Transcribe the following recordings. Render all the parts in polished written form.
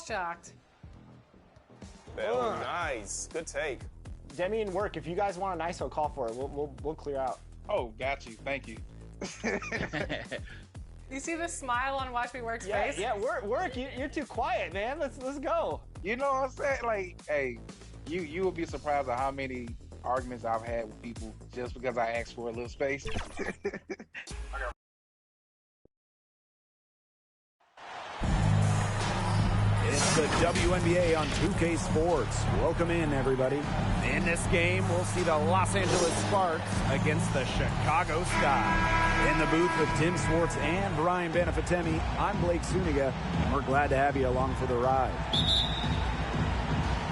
Shocked. Oh, nice. Good take. Demi and Work, if you guys want an ISO, call for it. We'll clear out. Oh, got you. Thank you. You see the smile on Watch Me Work's face? Yeah, Work, you're too quiet, man. Let's go. You know what I'm saying? Like, hey, you will be surprised at how many arguments I've had with people just because I asked for a little space. It's the WNBA on 2K Sports. Welcome in, everybody. In this game, we'll see the Los Angeles Sparks against the Chicago Sky. In the booth with Tim Swartz and Brian Benefitemi, I'm Blake Suniga, and we're glad to have you along for the ride.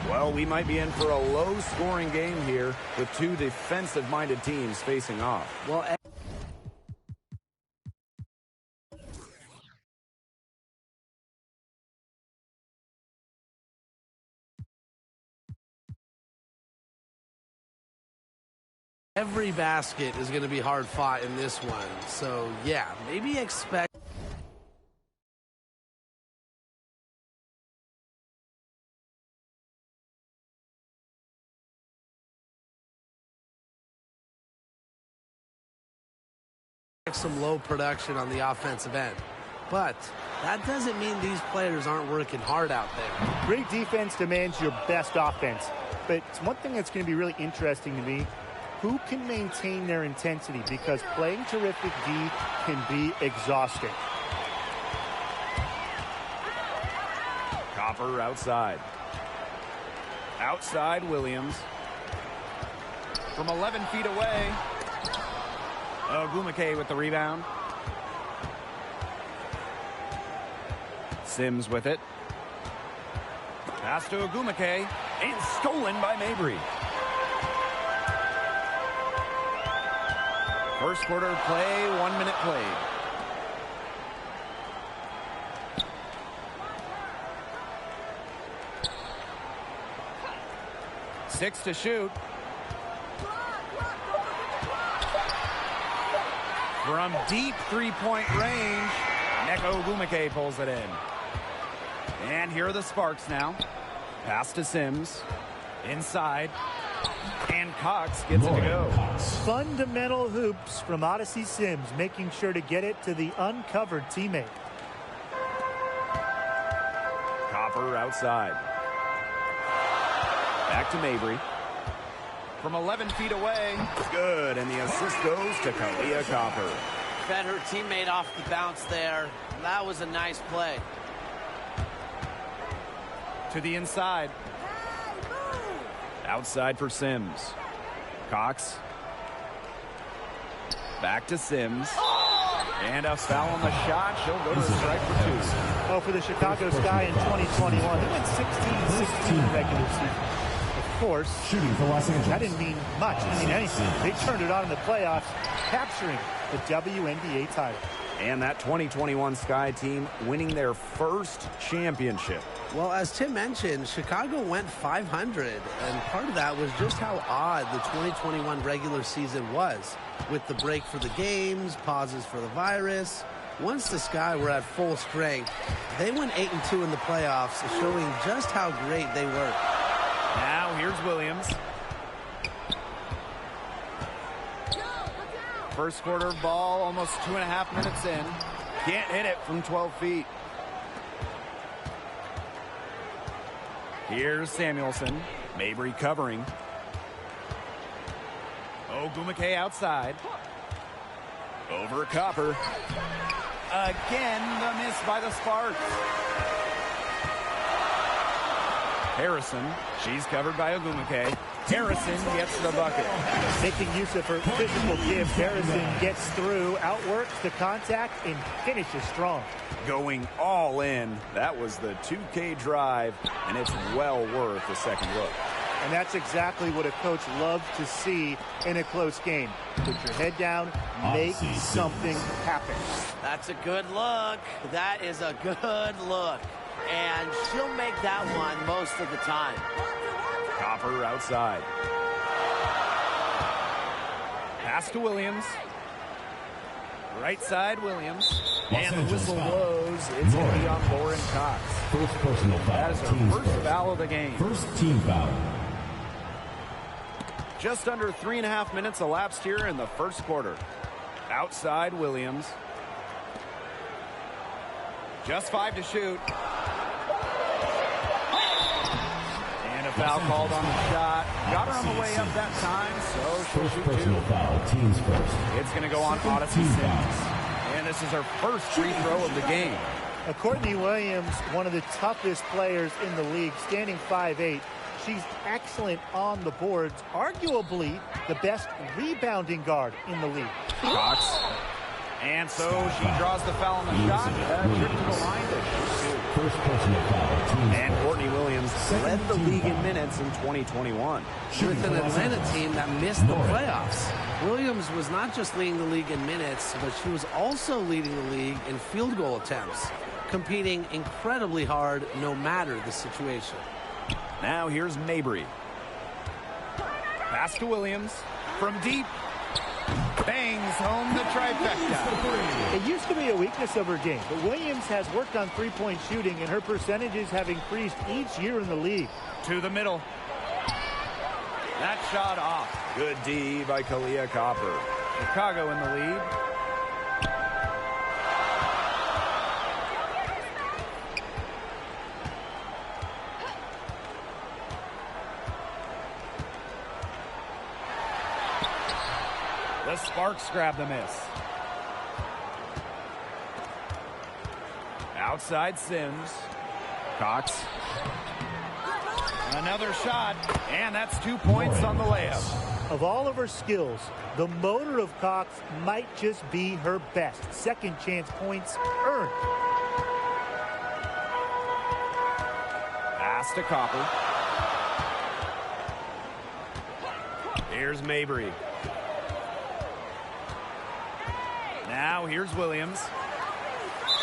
Well, we might be in for a low-scoring game here with two defensive-minded teams facing off. Well, every basket is going to be hard fought in this one. So, yeah, maybe expect some low production on the offensive end. But that doesn't mean these players aren't working hard out there. Great defense demands your best offense. But it's one thing that's going to be really interesting to me, who can maintain their intensity, because playing terrific D can be exhausting. Copper outside. Outside Williams. From 11 feet away. Ogumake with the rebound. Sims with it. Pass to Ogumake. And stolen by Mabry. First quarter play, 1 minute played. Six to shoot. From deep three-point range, Neko Ogumake pulls it in. And here are the Sparks now. Pass to Sims. Inside. And Cox gets it to go. Fundamental hoops from Odyssey Sims, making sure to get it to the uncovered teammate. Copper outside. Back to Mabry. from 11 feet away. Good, and the assist goes to Koua Vang. Fed her teammate off the bounce there. That was a nice play. To the inside. Outside for Sims. Cox. Back to Sims. And a foul on the shot. She'll go to the strike for 2. Oh, for the Chicago Sky in 2021, they went 16-16 in the regular season. Of course, Shooting for Los Angeles. that didn't mean much. It didn't mean anything. They turned it on in the playoffs, capturing the WNBA title. And that 2021 Sky team winning their first championship. Well, as Tim mentioned, Chicago went 500, and part of that was just how odd the 2021 regular season was, with the break for the games, pauses for the virus. Once the Sky were at full strength, they went 8-2 in the playoffs, showing just how great they were. Now here's Williams. First quarter ball, almost 2.5 minutes in. Can't hit it from 12 feet. Here's Samuelson. Mabry covering. Ogumake outside. Over Copper. Again, the miss by the Sparks. Harrison. She's covered by Ogumake. Harrison gets the bucket. Making use of her physical gift, Harrison gets through, outworks the contact, and finishes strong. Going all in. That was the 2K drive, and it's well worth a second look. And that's exactly what a coach loves to see in a close game. Put your head down, make something happen. That's a good look. That is a good look. And she'll make that one most of the time. Copper outside. Pass to Williams. Right side, Williams. And the whistle blows. It's going to be on Lauren Cox. First personal foul. That is her first foul of the game. First team foul. Just under 3.5 minutes elapsed here in the first quarter. Outside, Williams. Just 5 to shoot. And a foul called on the shot. Got her on the way up that time, so she'll shoot 2. Personal foul. Teams first. It's going to go on Odyssey Sims. And this is her first free throw of the game. Courtney Williams, one of the toughest players in the league, standing 5'8". She's excellent on the boards, arguably the best rebounding guard in the league. Cox. And so she draws the foul on the shot. Trip to the line to shoot 2. First personal foul. Teams and Courtney Williams led the league in minutes in 2021. With an Atlanta team that missed the playoffs. Williams was not just leading the league in minutes, but she was also leading the league in field goal attempts, competing incredibly hard no matter the situation. Now here's Mabry. Pass to Williams from deep. Bangs home the trifecta. It used to be a weakness of her game, but Williams has worked on three-point shooting, and her percentages have increased each year in the league. To the middle. That shot off. Good D by Koua Copper. Chicago in the lead. The Sparks grab the miss. Outside Sims. Cox. Another shot, and that's 2 points on the layup. Of all of her skills, the motor of Cox might just be her best. Second chance points earned. Pass to Copper. Here's Mabry. Now here's Williams.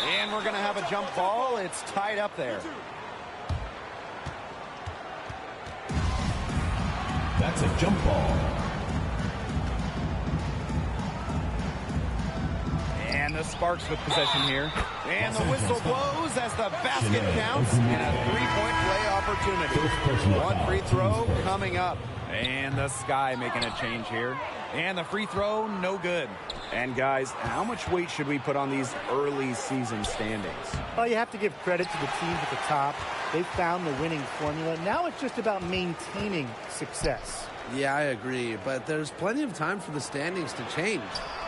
And we're going to have a jump ball. It's tied up there. That's a jump ball. And the Sparks with possession here. And the whistle blows as the basket counts. And a three-point play opportunity. One free throw coming up. And the Sky making a change here. And the free throw, no good. And guys, how much weight should we put on these early season standings? Well, you have to give credit to the teams at the top. They found the winning formula. Now it's just about maintaining success. Yeah, I agree, but there's plenty of time for the standings to change.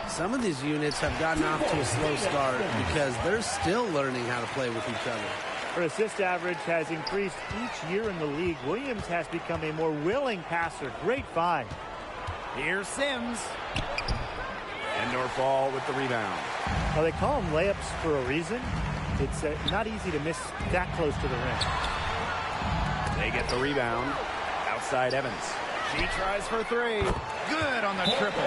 Some of these units have gotten off to a slow start because they're still learning how to play with each other. Her assist average has increased each year in the league. Williams has become a more willing passer. Great find. Here's Sims. And Norfall with the rebound. Well, they call them layups for a reason. It's not easy to miss that close to the rim. They get the rebound. Outside Evans. She tries for three. Good on the triple.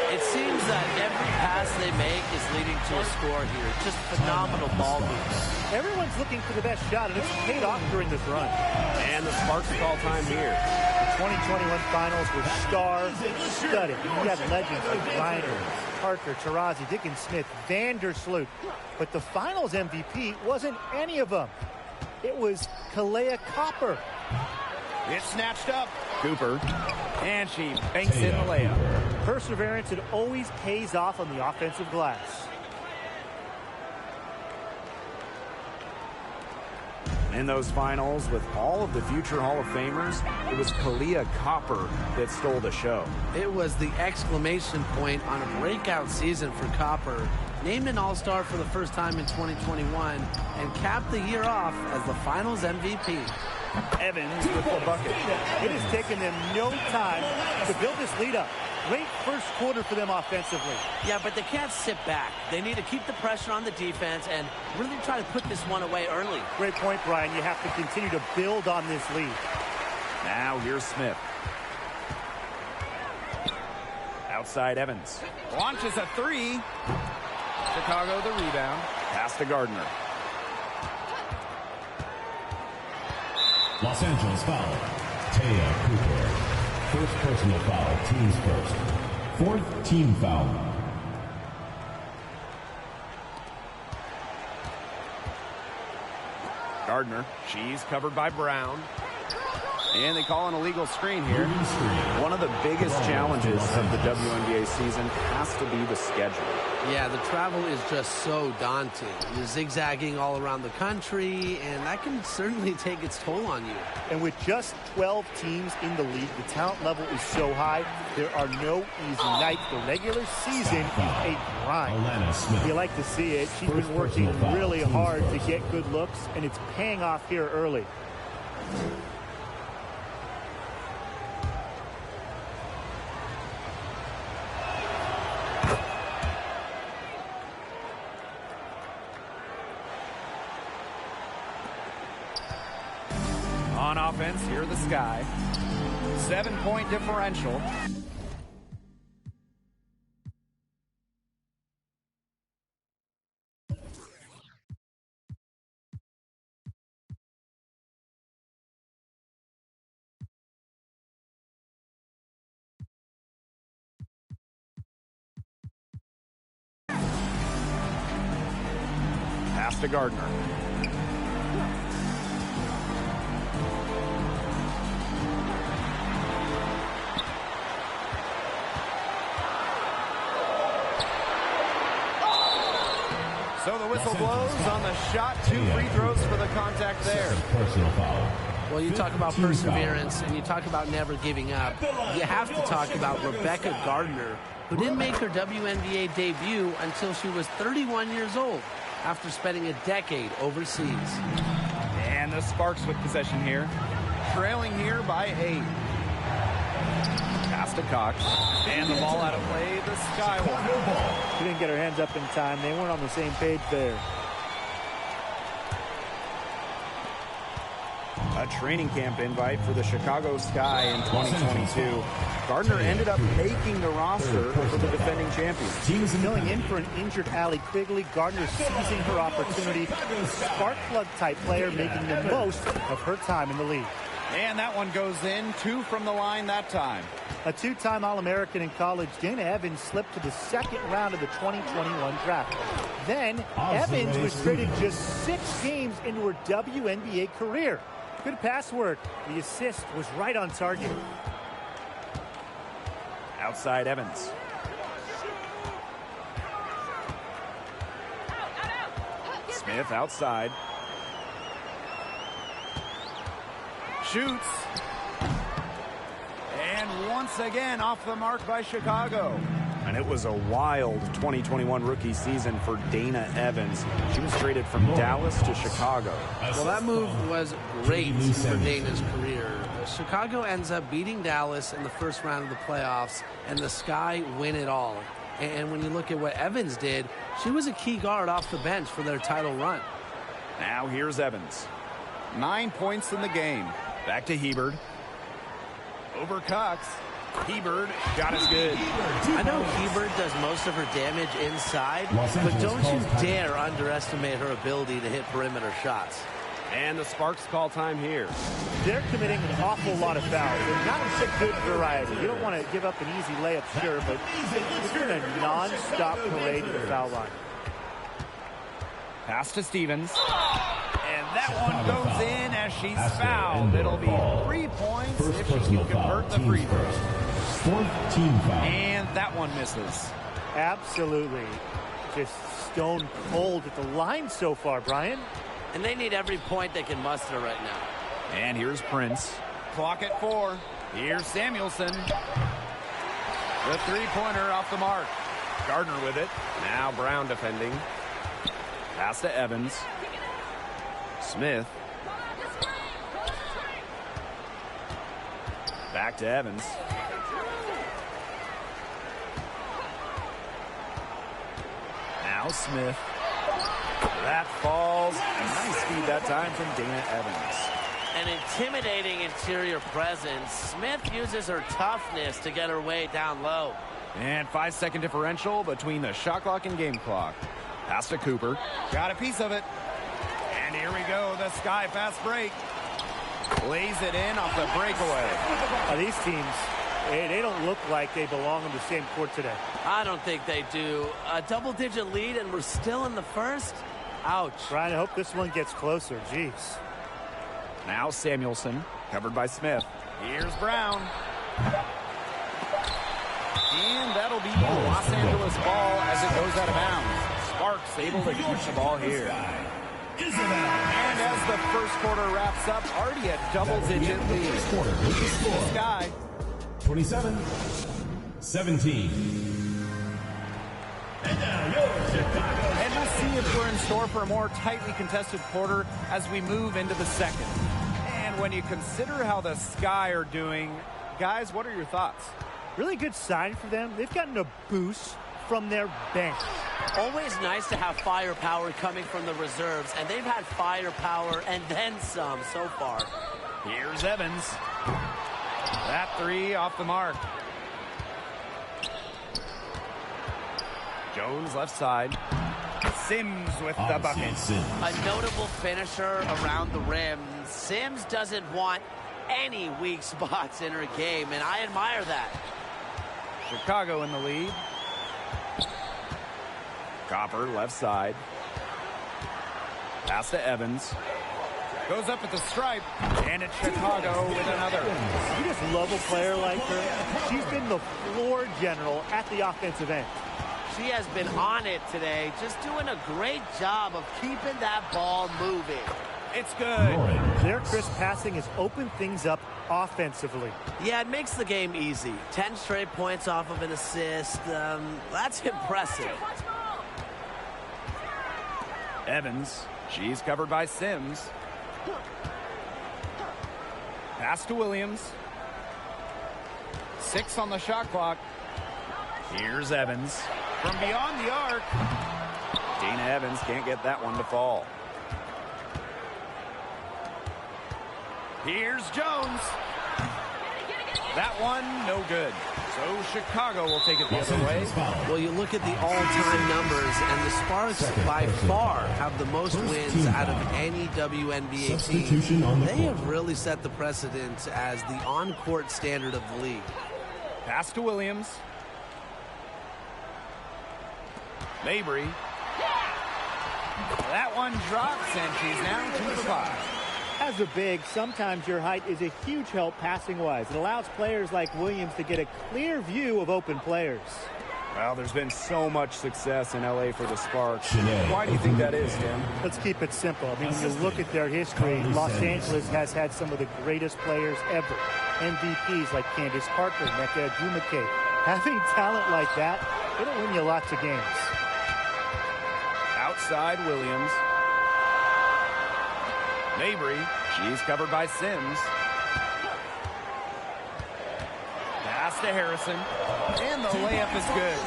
It seems that every pass they make is leading to a score here. Just phenomenal ball movement. Everyone's looking for the best shot, and it's paid off during this run. And the Sparks call time here. The 2021 finals were star-studded. You had legends like Reiner, Parker, Taurasi, Dickens Smith, Vandersloot. But the finals MVP wasn't any of them. It was Koua Vang. It's snatched up. Cooper. And she banks in the layup. Perseverance, it always pays off on the offensive glass. In those finals, with all of the future Hall of Famers, it was Koua Vang that stole the show. It was the exclamation point on a breakout season for Copper. Named an All-Star for the first time in 2021 and capped the year off as the finals MVP. Evans with the bucket. It has taken them no time to build this lead up. Great first quarter for them offensively. Yeah, but they can't sit back. They need to keep the pressure on the defense and really try to put this one away early. Great point, Brian. You have to continue to build on this lead. Now here's Smith. Outside Evans. Launches a three. Chicago the rebound. Pass to Gardner. Los Angeles foul. Taya Cooper. First personal foul. Team's first. Fourth team foul. Gardner. She's covered by Brown. And they call an illegal screen here. One of the biggest challenges of the WNBA season has to be the schedule. Yeah, the travel is just so daunting. You're zigzagging all around the country, and that can certainly take its toll on you. And with just 12 teams in the league, the talent level is so high, there are no easy nights. The regular season is a grind. You like to see it. She's been working really hard to get good looks, and it's paying off here early. On offense, here are the Sky. 7-point differential. Pass to Gardner. So the whistle blows on the shot. 2 free throws for the contact there. Personal foul. Well, you talk about perseverance and you talk about never giving up. You have to talk about Rebecca Gardner, who didn't make her WNBA debut until she was 31 years old after spending a decade overseas. And the Sparks with possession here. Trailing here by 8. Pass to Cox. And the ball out of play. The Skywalker. She didn't get her hands up in time. They weren't on the same page there. A training camp invite for the Chicago Sky in 2022. Gardner ended up making the roster for the defending champions. Filling in for an injured Allie Quigley. Gardner seizing her opportunity. Spark plug type player making the most of her time in the league. And that one goes in. 2 from the line that time. A 2-time All-American in college, Dana Evans slipped to the second round of the 2021 draft. Then, Evans was traded just 6 games into her WNBA career. Good pass work. The assist was right on target. Outside Evans. Smith outside. Shoots. And once again off the mark by Chicago. And it was a wild 2021 rookie season for Dana Evans. She was traded from Dallas to Chicago. Well, that move was great for Dana's career. Chicago ends up beating Dallas in the first round of the playoffs, and the Sky win it all. And when you look at what Evans did, she was a key guard off the bench for their title run. Now here's Evans. 9 points in the game. Back to Hebert. Over Cox. Hebert got us good. I know Hebert does most of her damage inside, but don't you dare underestimate her ability to hit perimeter shots. And the Sparks call time here. They're committing an awful lot of fouls. They're not a good variety. You don't want to give up an easy layup, sure, but it's been a non-stop parade to the foul line. Pass to Stevens. And that one goes in as she's fouled. It'll be 3 points if she can convert the free throw. And that one misses. Absolutely. Just stone cold at the line so far, Brian. And they need every point they can muster right now. And here's Prince. Clock at 4. Here's Samuelson. The three-pointer off the mark. Gardner with it. Now Brown defending. Pass to Evans. Smith. Back to Evans. Now Smith. That falls. Nice feed that time from Dana Evans. An intimidating interior presence. Smith uses her toughness to get her way down low. And 5-second differential between the shot clock and game clock. Pass to Cooper. Got a piece of it. And here we go. The Sky fast break. Lays it in off the breakaway. These teams, they don't look like they belong on the same court today. I don't think they do. A double-digit lead, and we're still in the first? Ouch. Brian, I hope this one gets closer. Jeez. Now Samuelson, covered by Smith. Here's Brown. And that'll be Los Angeles ball as it goes out of bounds. Sparks able to keep the ball here. And as the first quarter wraps up, already a double-digit lead. Sky. 27-17. And we'll see if we're in store for a more tightly contested quarter as we move into the second. And when you consider how the Sky are doing, guys, what are your thoughts? Really good sign for them. They've gotten a boost from their bench. Always nice to have firepower coming from the reserves, and they've had firepower and then some so far. Here's Evans. That three off the mark. Jones left side. Sims with the bucket. A notable finisher around the rim. Sims doesn't want any weak spots in her game, and I admire that. Chicago in the lead. Copper left side. Pass to Evans. Goes up at the stripe, and it's Chicago with another. You just love a player like her. She's been the floor general at the offensive end. She has been on it today, just doing a great job of keeping that ball moving. It's good. Their crisp passing has opened things up offensively. Yeah, it makes the game easy. 10 straight points off of an assist. That's impressive. Evans. She's covered by Sims. Pass to Williams. 6 on the shot clock. Here's Evans. From beyond the arc. Dana Evans can't get that one to fall. Here's Jones. That one, no good. So Chicago will take it the other way. Well, you look at the all-time numbers, and the Sparks by far have the most wins out of any WNBA team. They have really set the precedent as the on-court standard of the league. Pass to Williams. Mabry. That one drops, and she's now 2 for 5. As a big, sometimes your height is a huge help passing-wise. It allows players like Williams to get a clear view of open players. Well, there's been so much success in L.A. for the Sparks. Why do you think that is, Tim? Let's keep it simple. I mean, when you look at their history, Los Angeles has had some of the greatest players ever. MVPs like Candace Parker, Nneka Ogwumike. Having talent like that, it'll win you lots of games. Outside Williams. Mabry, she's covered by Sims. Pass to Harrison, and the layup is good.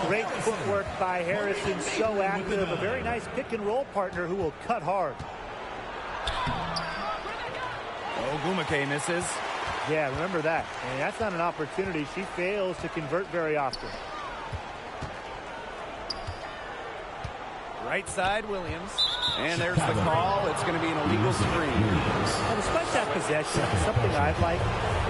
Great footwork by Harrison, so active. A very nice pick-and-roll partner who will cut hard. Ogwumike misses. Yeah, remember that. And that's not an opportunity. She fails to convert very often. Right side, Williams. And there's the call. It's going to be an illegal screen. Now, despite that possession, something I'd like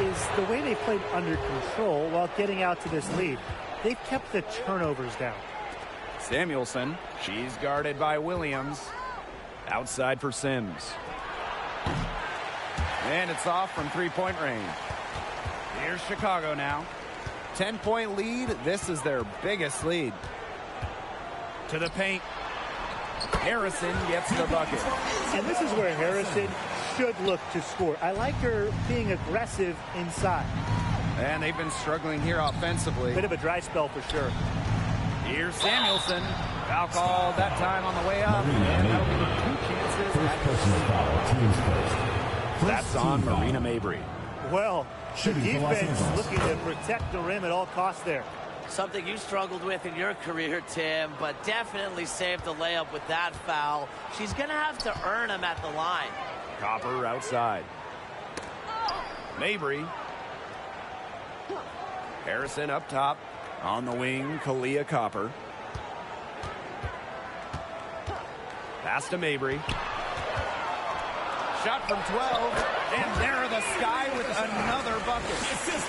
is the way they played under control while getting out to this lead. They've kept the turnovers down. Samuelson, she's guarded by Williams. Outside for Sims. And it's off from three-point range. Here's Chicago now. 10-point lead. This is their biggest lead. To the paint. Harrison gets the bucket. And this is where Harrison should look to score. I like her being aggressive inside. And they've been struggling here offensively. Bit of a dry spell for sure. Here's Samuelson. Foul call that time on the way up. And that'll be two chances. Personal foul, teams first. That's on Marina Mabry. Well, the defense looking to protect the rim at all costs there. Something you struggled with in your career, Tim, but definitely saved the layup with that foul. She's going to have to earn him at the line. Copper outside. Mabry. Harrison up top. On the wing, Kalia Copper. Pass to Mabry. Shot from 12, and there the Sky with another bucket.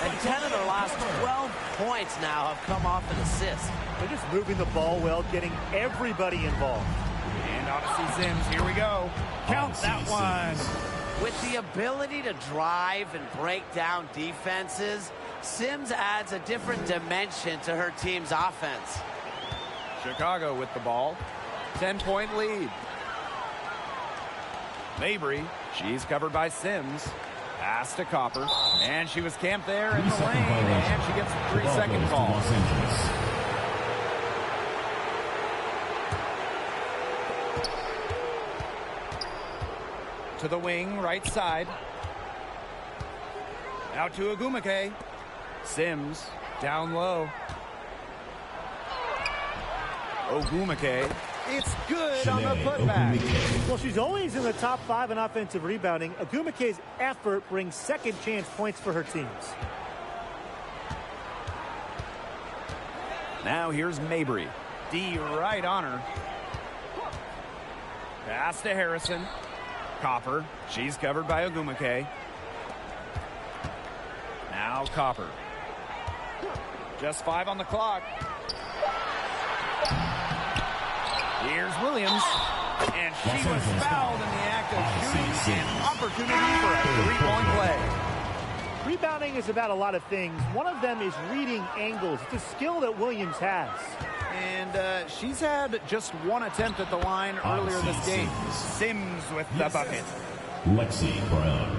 And 10 of their last 12 points now have come off an assist. They're just moving the ball well, getting everybody involved. And Odyssey Sims, here we go. Count that one. With the ability to drive and break down defenses, Sims adds a different dimension to her team's offense. Chicago with the ball. 10-point lead. Mabry, she's covered by Sims. Pass to Copper, and she was camped there in the lane, and she gets a 3-second call. To the wing, right side. Out to Ogwumike. Sims, down low. Ogwumike. It's good on the putback. Well, she's always in the top 5 in offensive rebounding. Ogwumike's effort brings second chance points for her teams. Now here's Mabry. D right on her. Pass to Harrison. Copper. She's covered by Ogwumike. Now Copper. Just 5 on the clock. Here's Williams, and she was fouled in the act of shooting, an opportunity for a three-point play. Rebounding is about a lot of things. One of them is reading angles. It's a skill that Williams has. And she's had just one attempt at the line earlier this game. Sims with the bucket. Lexi Brown.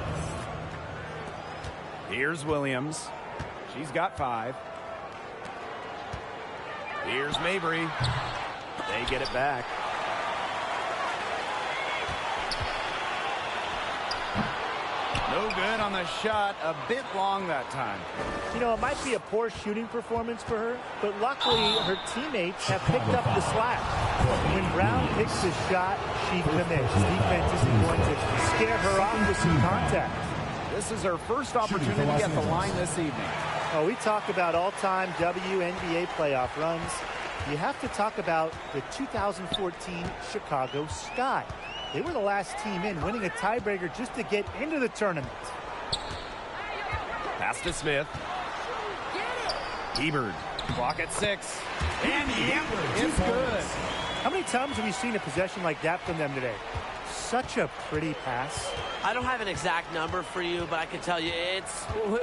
Here's Williams. She's got 5. Here's Mabry. They get it back. No good on the shot. A bit long that time. You know, it might be a poor shooting performance for her, but luckily her teammates have picked up the slack. When Brown picks the shot, she commits. Defense isn't going to scare her off with some contact. This is her first opportunity at the line this evening. Oh, we talk about all-time WNBA playoff runs. You have to talk about the 2014 Chicago Sky. They were the last team in, winning a tiebreaker just to get into the tournament. Pass to Smith. Ebert, clock at 6. And yep, it's good. How many times have you seen a possession like that from them today? Such a pretty pass. I don't have an exact number for you, but I can tell you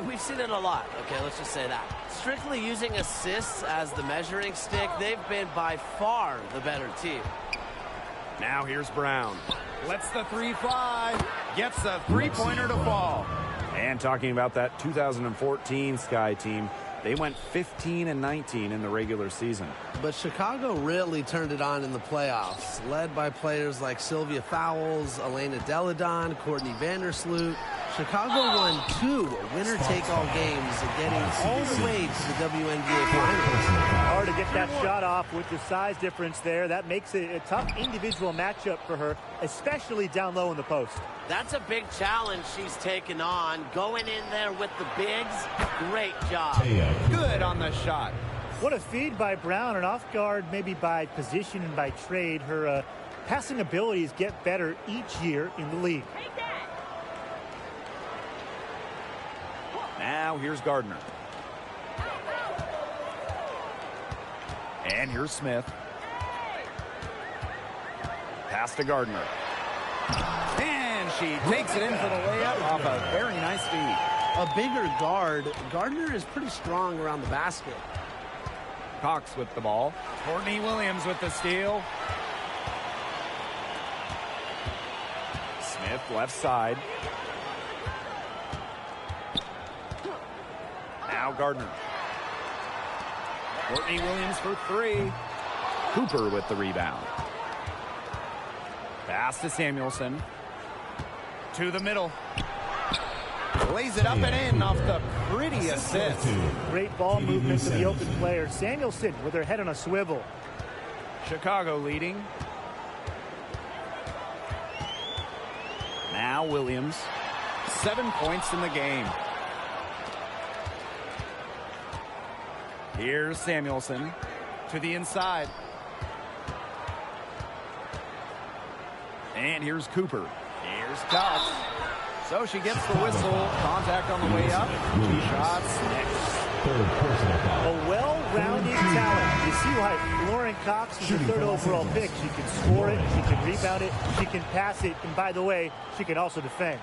we've seen it a lot. Okay, let's just say that. Strictly using assists as the measuring stick, they've been by far the better team. Now here's Brown. Lets the 3 fly. Gets the three-pointer to fall. And talking about that 2014 Sky team, they went 15-19 in the regular season. But Chicago really turned it on in the playoffs, led by players like Sylvia Fowles, Elena Deladon, Courtney Vandersloot. Chicago won 2 winner-take-all games, getting all the way to the WNBA Finals. Hard to get that shot off with the size difference there. That makes it a tough individual matchup for her, especially down low in the post. That's a big challenge she's taken on. Going in there with the bigs, great job. Good on the shot. What a feed by Brown, and off guard maybe by position and by trade. Her passing abilities get better each year in the league. Now here's Gardner. And here's Smith. Pass to Gardner. And she takes it in for the layup off a very nice feed. A bigger guard, Gardner is pretty strong around the basket. Cox with the ball. Courtney Williams with the steal. Smith left side. Now Gardner. Courtney Williams for 3. Cooper with the rebound. Pass to Samuelson. To the middle. Lays it up and in off the pretty assist. Great ball movement to the open player. Samuelson with her head on a swivel. Chicago leading. Now Williams. 7 points in the game. Here's Samuelson to the inside. And here's Cooper. Here's Cox. So she gets the whistle. Contact on the way up. 2 shots next. A well-rounded talent. You see why Lauren Cox is the 3rd overall pick. She can score it, she can rebound it, she can pass it, and by the way, she can also defend.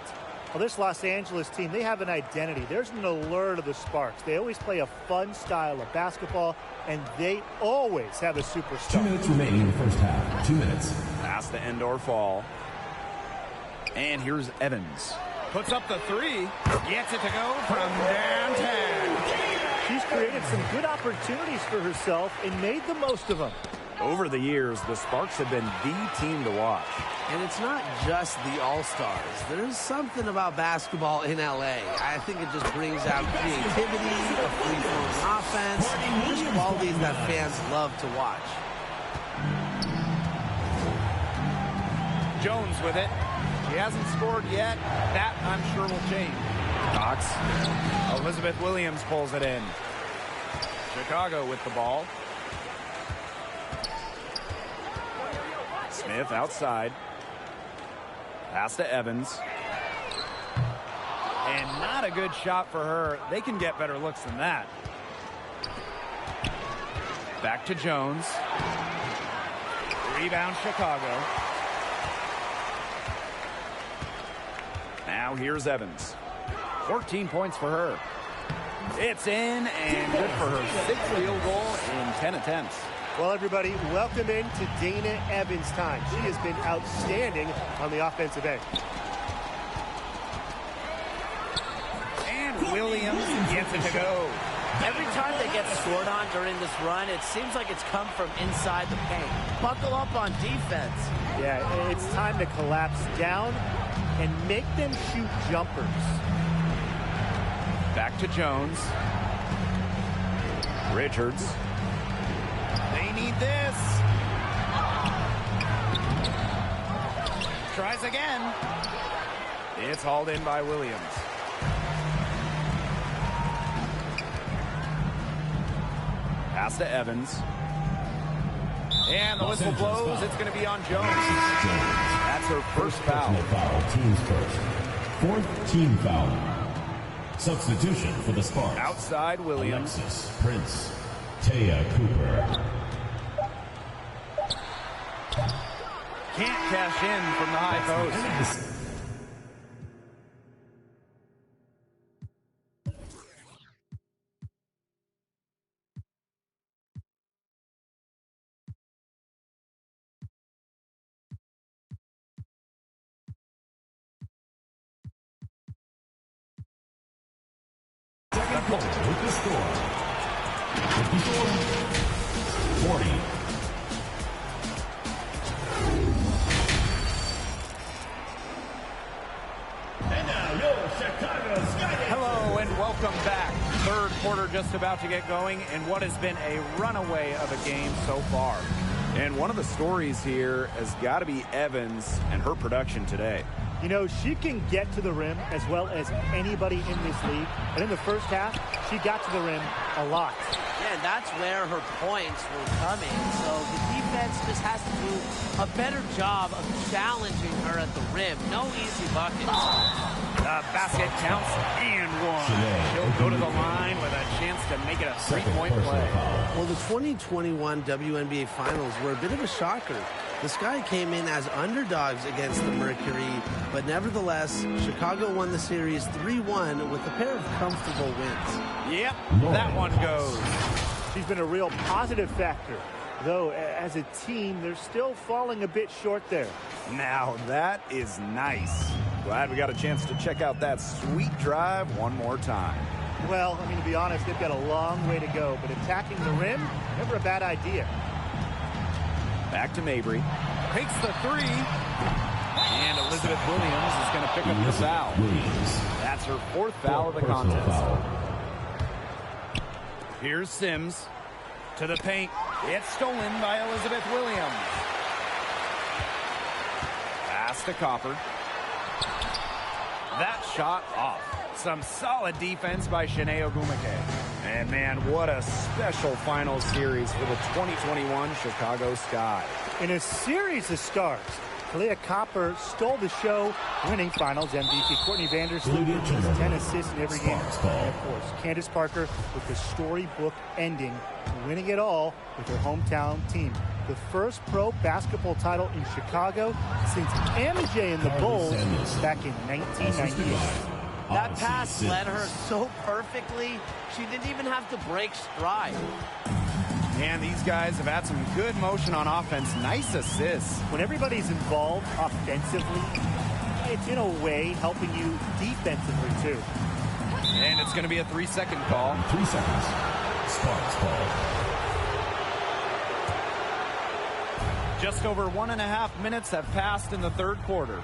Well, this Los Angeles team, they have an identity. There's an allure to the Sparks. They always play a fun style of basketball, and they always have a superstar. 2 minutes remaining in the first half. 2 minutes. Pass the Endor fall. And here's Evans. Puts up the 3. Gets it to go from downtown. She's created some good opportunities for herself and made the most of them. Over the years, the Sparks have been the team to watch. And it's not just the All-Stars. There's something about basketball in LA. I think it just brings out creativity, a free-flowing offense, just qualities that fans love to watch. Jones with it. She hasn't scored yet. That, I'm sure, will change. Cox. Elizabeth Williams pulls it in. Chicago with the ball. Smith outside. Pass to Evans. And not a good shot for her. They can get better looks than that. Back to Jones. Rebound Chicago. Now here's Evans. 14 points for her. It's in and good for her 6th field goal in 10 attempts. Well, everybody, welcome in to Dana Evans' time. She has been outstanding on the offensive end. And Williams gets it to go. Every time they get scored on during this run, it seems like it's come from inside the paint. Buckle up on defense. Yeah, it's time to collapse down and make them shoot jumpers. Back to Jones. Richards. They need this. Tries again. It's hauled in by Williams. Pass to Evans. And the whistle blows. It's going to be on Jones. That's her first foul. Team's first. 4th team foul. Substitution for the Sparks. Outside Williams. Alexis Prince. Taya Cooper. Can't cash in from the high post. Chicago with the score. 54-40. And now your Chicago Sky. Hello and welcome back. Third quarter just about to get going in what has been a runaway of a game so far. And one of the stories here has got to be Evans and her production today. You know, she can get to the rim as well as anybody in this league. And in the first half, she got to the rim a lot. Yeah, and that's where her points were coming. So the defense just has to do a better job of challenging her at the rim. No easy buckets. The basket counts and one. She'll go to the line with a chance to make it a three-point play. Well, the 2021 WNBA Finals were a bit of a shocker. The Sky came in as underdogs against the Mercury, but nevertheless, Chicago won the series 3-1 with a pair of comfortable wins. Yep, that one goes. She's been a real positive factor, though as a team, they're still falling a bit short there. Now that is nice. Glad we got a chance to check out that sweet drive one more time. Well, I mean, to be honest, they've got a long way to go, but attacking the rim, never a bad idea. Back to Mabry. Takes the three. And Elizabeth Williams is going to pick up the foul. That's her fourth foul of the contest. Here's Sims to the paint. It's stolen by Elizabeth Williams. Pass to Copper. That shot off. Some solid defense by Shanae Ogumake. And man, what a special final series for the 2021 Chicago Sky. In a series of stars, Kalia Copper stole the show, winning Finals MVP. Courtney Vandersloot with 10 assists in every game. And of course, Candace Parker with the storybook ending, winning it all with her hometown team. The first pro basketball title in Chicago since MJ and the Bulls back in 1998. That pass led her so perfectly, she didn't even have to break stride. And these guys have had some good motion on offense. Nice assists. When everybody's involved offensively, it's in a way helping you defensively too. And it's going to be a 3-second call. 3 seconds. Sparks ball. Just over 1.5 minutes have passed in the third quarter.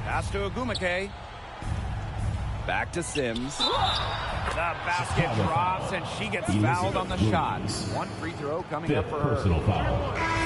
Pass to Ogumake. Back to Sims. The basket drops, and she gets fouled on the shot. One free throw coming up for her.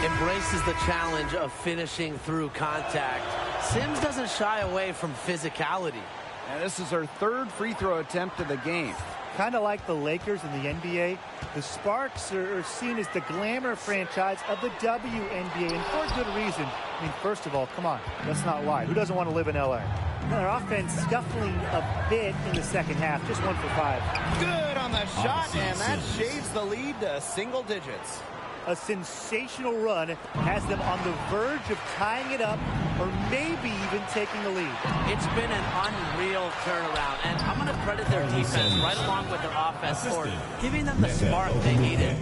Embraces the challenge of finishing through contact. Sims doesn't shy away from physicality. And this is her third free throw attempt of the game. Kind of like the Lakers in the NBA, the Sparks are seen as the glamour franchise of the WNBA, and for a good reason. I mean, first of all, come on, let's not lie. Who doesn't want to live in LA? Their offense scuffling a bit in the second half, just 1 for 5. Good on the shot, and that shaves the lead to single digits. A sensational run has them on the verge of tying it up or maybe even taking the lead. It's been an unreal turnaround, and I'm going to credit their defense right along with their offense for giving them the spark they needed.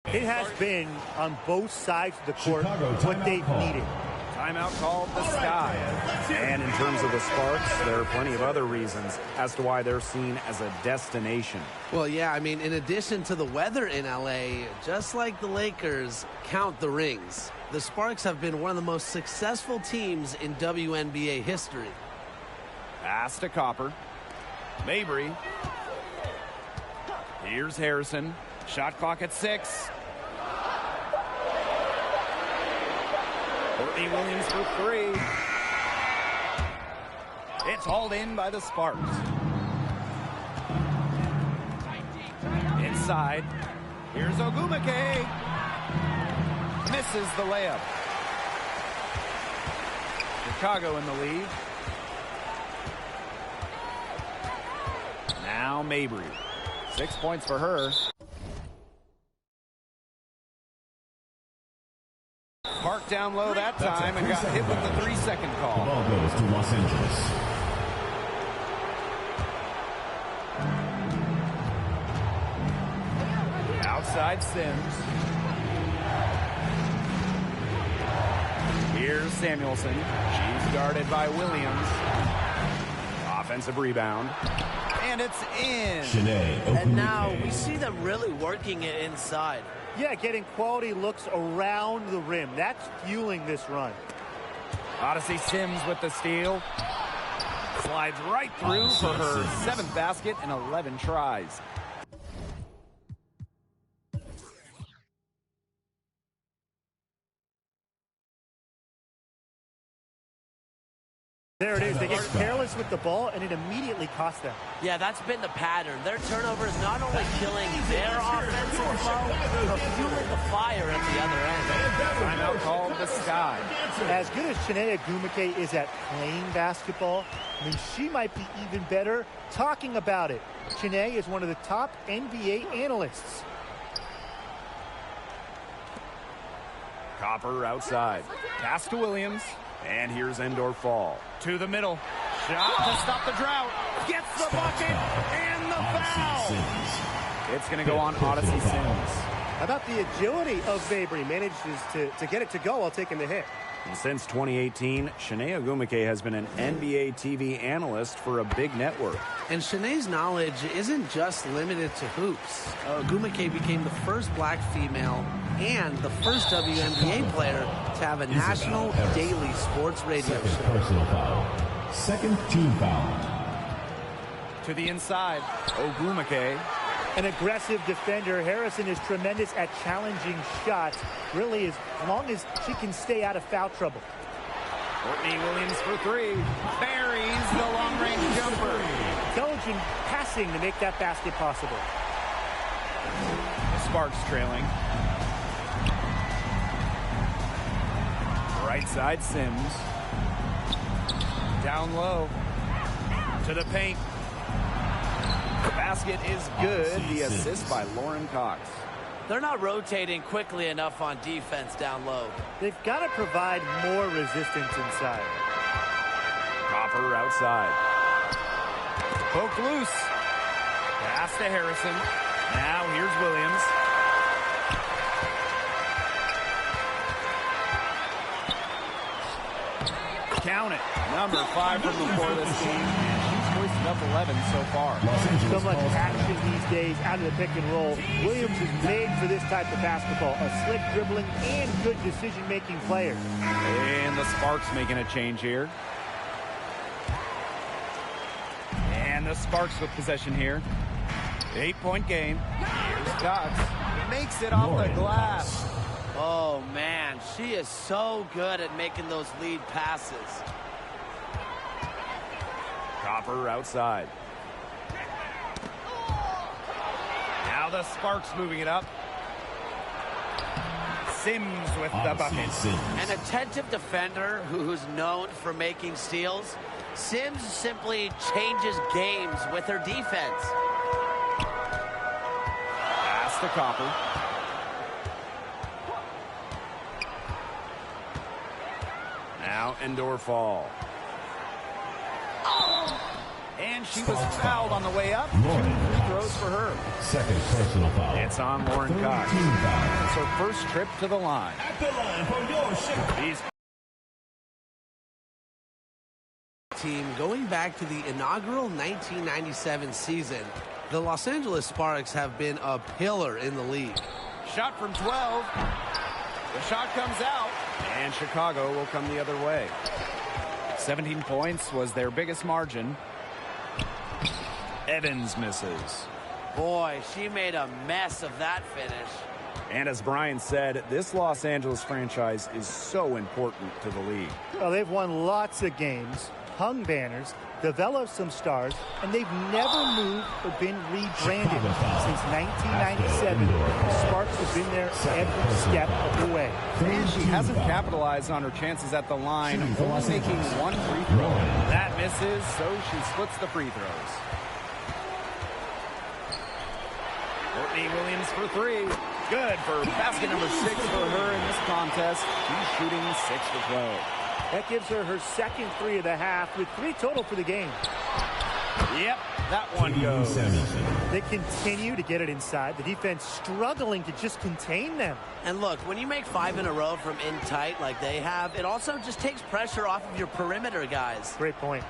It has been on both sides of the court what they've needed. Timeout called the Sky. And in terms of the Sparks, there are plenty of other reasons as to why they're seen as a destination. Well, yeah, I mean, in addition to the weather in LA, just like the Lakers, count the rings. The Sparks have been one of the most successful teams in WNBA history. Pass to Copper. Mabry. Here's Harrison. Shot clock at 6. Courtney Williams for 3. It's hauled in by the Sparks. Inside. Here's Ogumake. Misses the layup. Chicago in the lead. Now Mabry. 6 points for her. Parked down low that time and got hit with the 3-second call. The ball goes to Los Angeles. side Sims. Here's Samuelson. She's guarded by Williams. Offensive rebound. And it's in. And now we see them really working it inside. Yeah, getting quality looks around the rim. That's fueling this run. Odyssey Sims with the steal. Slides right through for her 7th basket in 11 tries. There it is. They get careless with the ball, and it immediately costs them. Yeah, that's been the pattern. Their turnovers not only killing their offensive flow, but fueling the fire at the other end. Timeout called the Sky. As good as Chiney Ogwumike is at playing basketball, I mean, she might be even better talking about it. Chiney is one of the top NBA analysts. Copper outside. Pass to Williams. And here's Endor Fall. To the middle. Shot to stop the drought. Gets the bucket and the foul. It's going to go on Odyssey Sims. How about the agility of Fabry? Manages to get it to go while taking the hit. And since 2018, Chiney Ogwumike has been an NBA TV analyst for a big network. And Chiney's knowledge isn't just limited to hoops. Ogwumike became the first black female and the first WNBA player to have a national daily sports radio show. Personal foul. Second team foul. To the inside, Ogwumike. An aggressive defender. Harrison is tremendous at challenging shots. Really, as long as she can stay out of foul trouble. Courtney Williams for 3. Buries the long-range jumper. Intelligent passing to make that basket possible. The Sparks trailing. Right side Sims. Down low. To the paint. The basket is good. The assist by Lauren Cox. They're not rotating quickly enough on defense down low. They've got to provide more resistance inside. Copper outside. Poke loose. Pass to Harrison. Now here's Williams. Count it. Number 5 from the floor this game. And she's hoisted up 11 so far. So much action these days out of the pick and roll. Williams is made for this type of basketball. A slick dribbling and good decision-making player. And the Sparks making a change here. And the Sparks with possession here. 8-point game. Here's Cox. Makes it off the glass. Oh, man, she is so good at making those lead passes. Copper outside. Now the Sparks moving it up. Sims with the bucket. An attentive defender who's known for making steals. Sims simply changes games with her defense. Pass to Copper. Now Endor Fall. And she was fouled on the way up. 2 free throws for her. Second personal foul. It's on Lauren Cox. It's her first trip to the line. At the line for your shot. These Team going back to the inaugural 1997 season, the Los Angeles Sparks have been a pillar in the league. shot from 12. The shot comes out, and Chicago will come the other way. 17 points was their biggest margin. Evans misses. Boy, she made a mess of that finish. And as Brian said, this Los Angeles franchise is so important to the league. Well, they've won lots of games, hung banners, developed some stars, and they've never moved or been rebranded. Since 1997, the Sparks have been there every step of the way. And she hasn't capitalized on her chances at the line, only making one free throw. That misses, so she splits the free throws. Courtney Williams for 3. Good for basket number 6 for her in this contest. She's shooting 6 for 12. That gives her her second 3 of the half with 3 total for the game. Yep, that one goes. They continue to get it inside. The defense struggling to just contain them. And look, when you make 5 in a row from in tight like they have, it also just takes pressure off of your perimeter guys. Great point.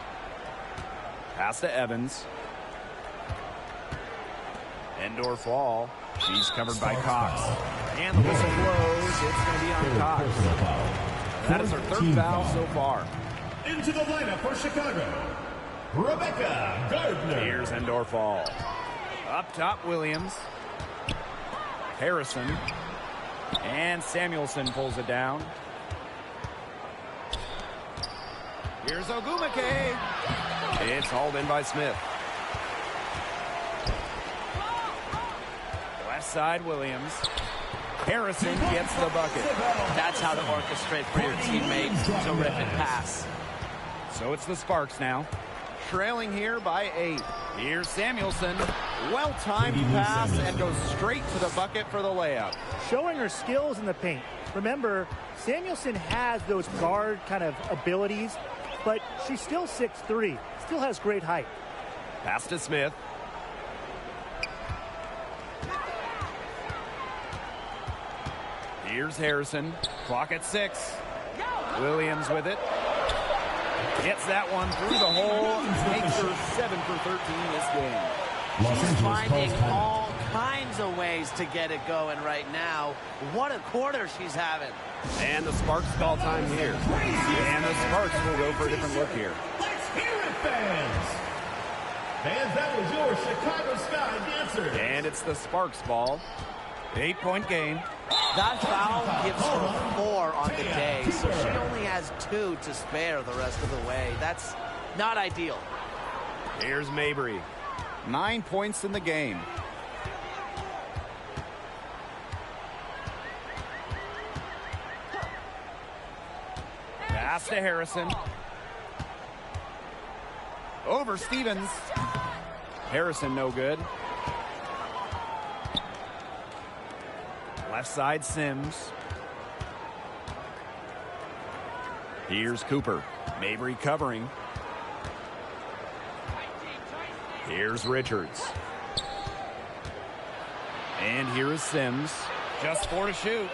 Pass to Evans. Indoor fall. She's covered by Cox. And the whistle blows. It's going to be on Cox. That is her third foul so far. Into the lineup for Chicago, Rebecca Gardner. Here's indoor fall. Up top, Williams. Harrison. And Samuelson pulls it down. Here's Ogumake. It's hauled in by Smith. Left side, Williams. Harrison gets the bucket. That's how to orchestrate for your teammates. Terrific pass. So it's the Sparks now. Trailing here by 8. Here's Samuelson. Well-timed pass and goes straight to the bucket for the layup. Showing her skills in the paint. Remember, Samuelson has those guard kind of abilities, but she's still 6'3", still has great height. Pass to Smith. Here's Harrison. Clock at 6. Williams with it. Gets that one through the hole. Makes her 7 for 13 this game. She's finding all kinds of ways to get it going right now. What a quarter she's having. And the Sparks call time here. And the Sparks will go for a different look here. Let's hear it, fans. Fans, that was your Chicago Sky dancer. And it's the Sparks ball. 8-point game. That foul gives her 4 on the day, so she only has 2 to spare the rest of the way. That's not ideal. Here's Mabry. 9 points in the game. Pass to Harrison. Over Stevens. Harrison no good. Left side Sims. Here's Cooper. Mabry covering. Here's Richards. And here is Sims. Just 4 to shoot.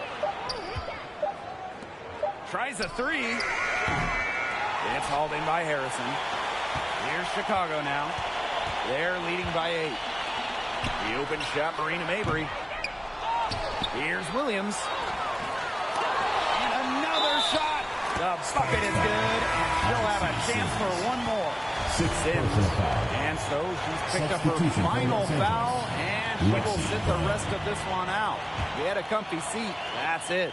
Tries a 3. It's hauled in by Harrison. Here's Chicago now. They're leading by 8. The open shot, Marina Mabry. Here's Williams. And another shot. The bucket is good, and she'll have a chance for one more. Sims. And so she's picked up her final foul, and she will sit the rest of this one out. We had a comfy seat. That's it.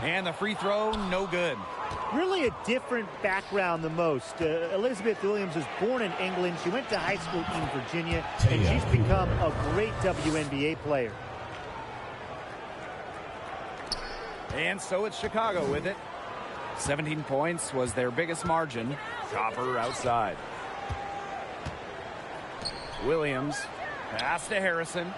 And the free throw, no good. Really a different background than most. Elizabeth Williams was born in England. She went to high school in Virginia, and she's become a great WNBA player. And so it's Chicago with it. 17 points was their biggest margin. Copper outside. Williams. Pass to Harrison.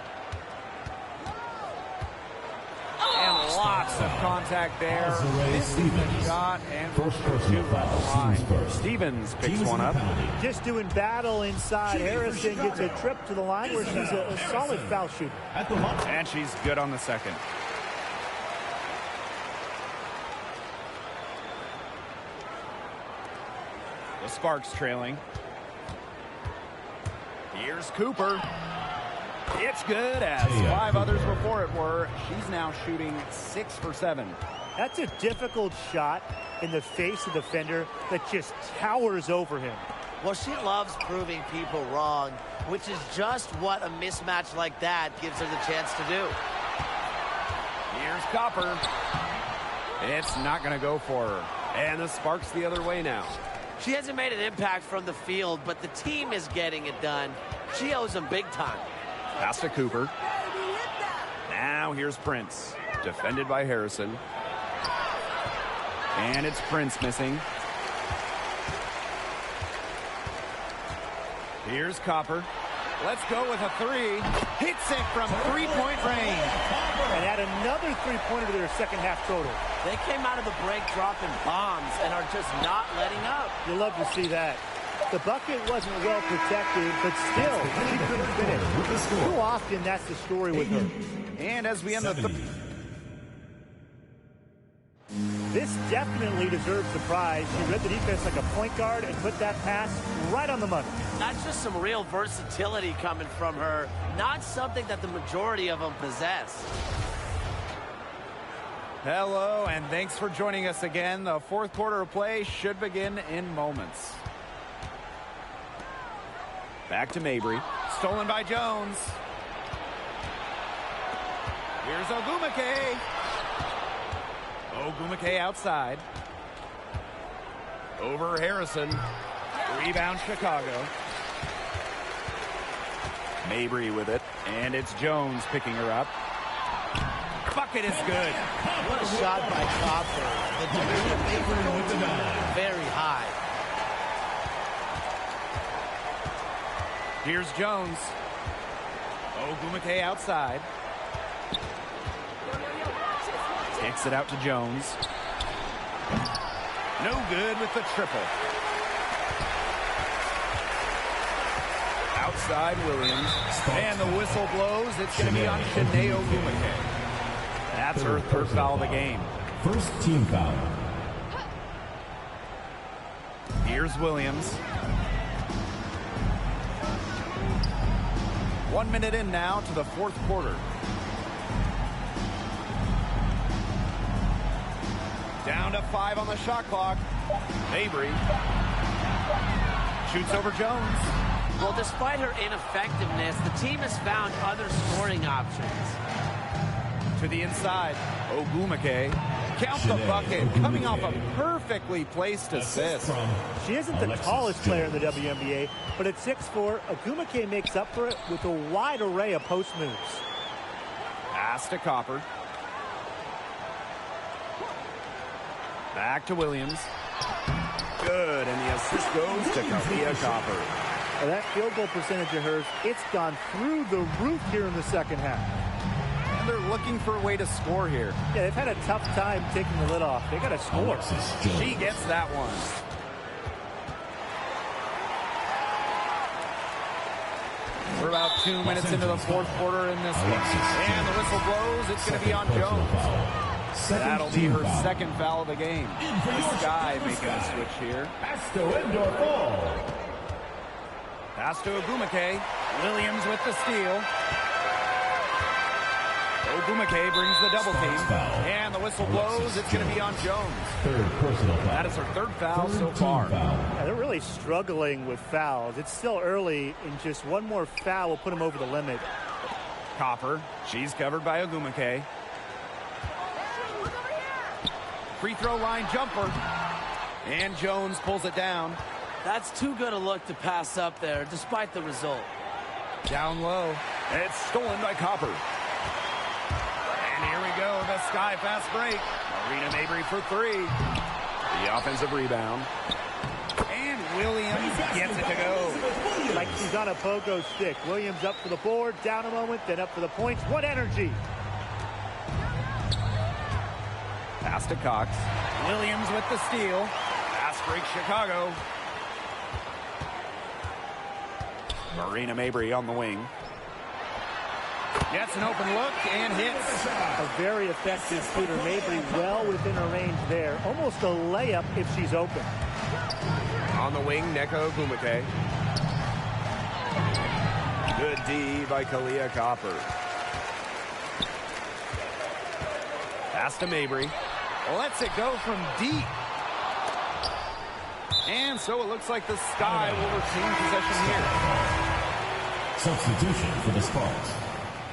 And lots of contact there. Misses the shot and will shoot from the line. Stevens picks one up. Just doing battle inside. Harrison gets a trip to the line where she's a solid foul shooter. And she's good on the second. The Sparks trailing. Here's Cooper. It's good, as 5 others before it were. She's now shooting 6 for 7. That's a difficult shot in the face of the defender that just towers over him. Well, she loves proving people wrong, which is just what a mismatch like that gives her the chance to do. Here's Copper. It's not going to go for her. And the Sparks the other way now. She hasn't made an impact from the field, but the team is getting it done. She owes them big time. Pass to Cooper. Now here's Prince. Defended by Harrison. And it's Prince missing. Here's Copper. Let's go with a 3. Hits it from 3-point range. And add another 3-pointer to their second half total. They came out of the break dropping bombs and are just not letting up. You love to see that. The bucket wasn't well protected, but still, she couldn't finish. Too often, that's the story with her. And as we end the This definitely deserves the prize. She read the defense like a point guard and put that pass right on the money. That's just some real versatility coming from her. Not something that the majority of them possess. Hello, and thanks for joining us again. The fourth quarter of play should begin in moments. Back to Mabry. Stolen by Jones. Here's Ogumake. Ogumake outside. Over Harrison. Rebound Chicago. Mabry with it. And it's Jones picking her up. Bucket is good. What a shot by Copper. The degree of Mabry very high. Here's Jones. Ogumake outside. Kicks it out to Jones. No good with the triple. Outside Williams. And the whistle blows. It's going to be on Shanae Ogumake. That's her third foul of the game. First team foul. Here's Williams. 1 minute in now to the fourth quarter. Down to 5 on the shot clock. Mabry shoots over Jones. Well, despite her ineffectiveness, the team has found other scoring options. To the inside, Ogumake. Count the bucket, coming off a perfectly placed assist. She isn't the tallest player in the WNBA, but at 6'4", Ogumake makes up for it with a wide array of post moves. Pass to Copper. Back to Williams. Good, and the assist goes to Koua Copper. Well, that field goal percentage of hers, it's gone through the roof here in the second half. And they're looking for a way to score here. Yeah, they've had a tough time taking the lid off. They got to score. She gets that one. We're about 2 minutes into the fourth quarter in this one. And the whistle blows. It's going to be on Jones. That'll be her second foul of the game. The Sky making a switch here. Pass to Ogumake. Williams with the steal. Ogumake brings the double team. And the whistle blows. It's going to be on Jones. That is her third foul so far. Yeah, they're really struggling with fouls. It's still early, and just one more foul will put them over the limit. Copper. She's covered by Ogumake. Free throw line jumper. And Jones pulls it down. That's too good a look to pass up there, despite the result. Down low. It's stolen by Copper. And here we go, the Sky fast break. Marina Mabry for 3. The offensive rebound. And Williams gets it to go. Like she's on a pogo stick. Williams up for the board, down a moment, then up for the points. What energy! Pass to Cox. Williams with the steal. Fast break Chicago. Marina Mabry on the wing. Gets an open look and hits. A very effective shooter. Mabry well within her range there. Almost a layup if she's open. On the wing, Nneka Ogumake. Good D by Koua Copper. Pass to Mabry. Lets it go from deep. And so it looks like the Sky will retain possession here. Substitution for the Sparks.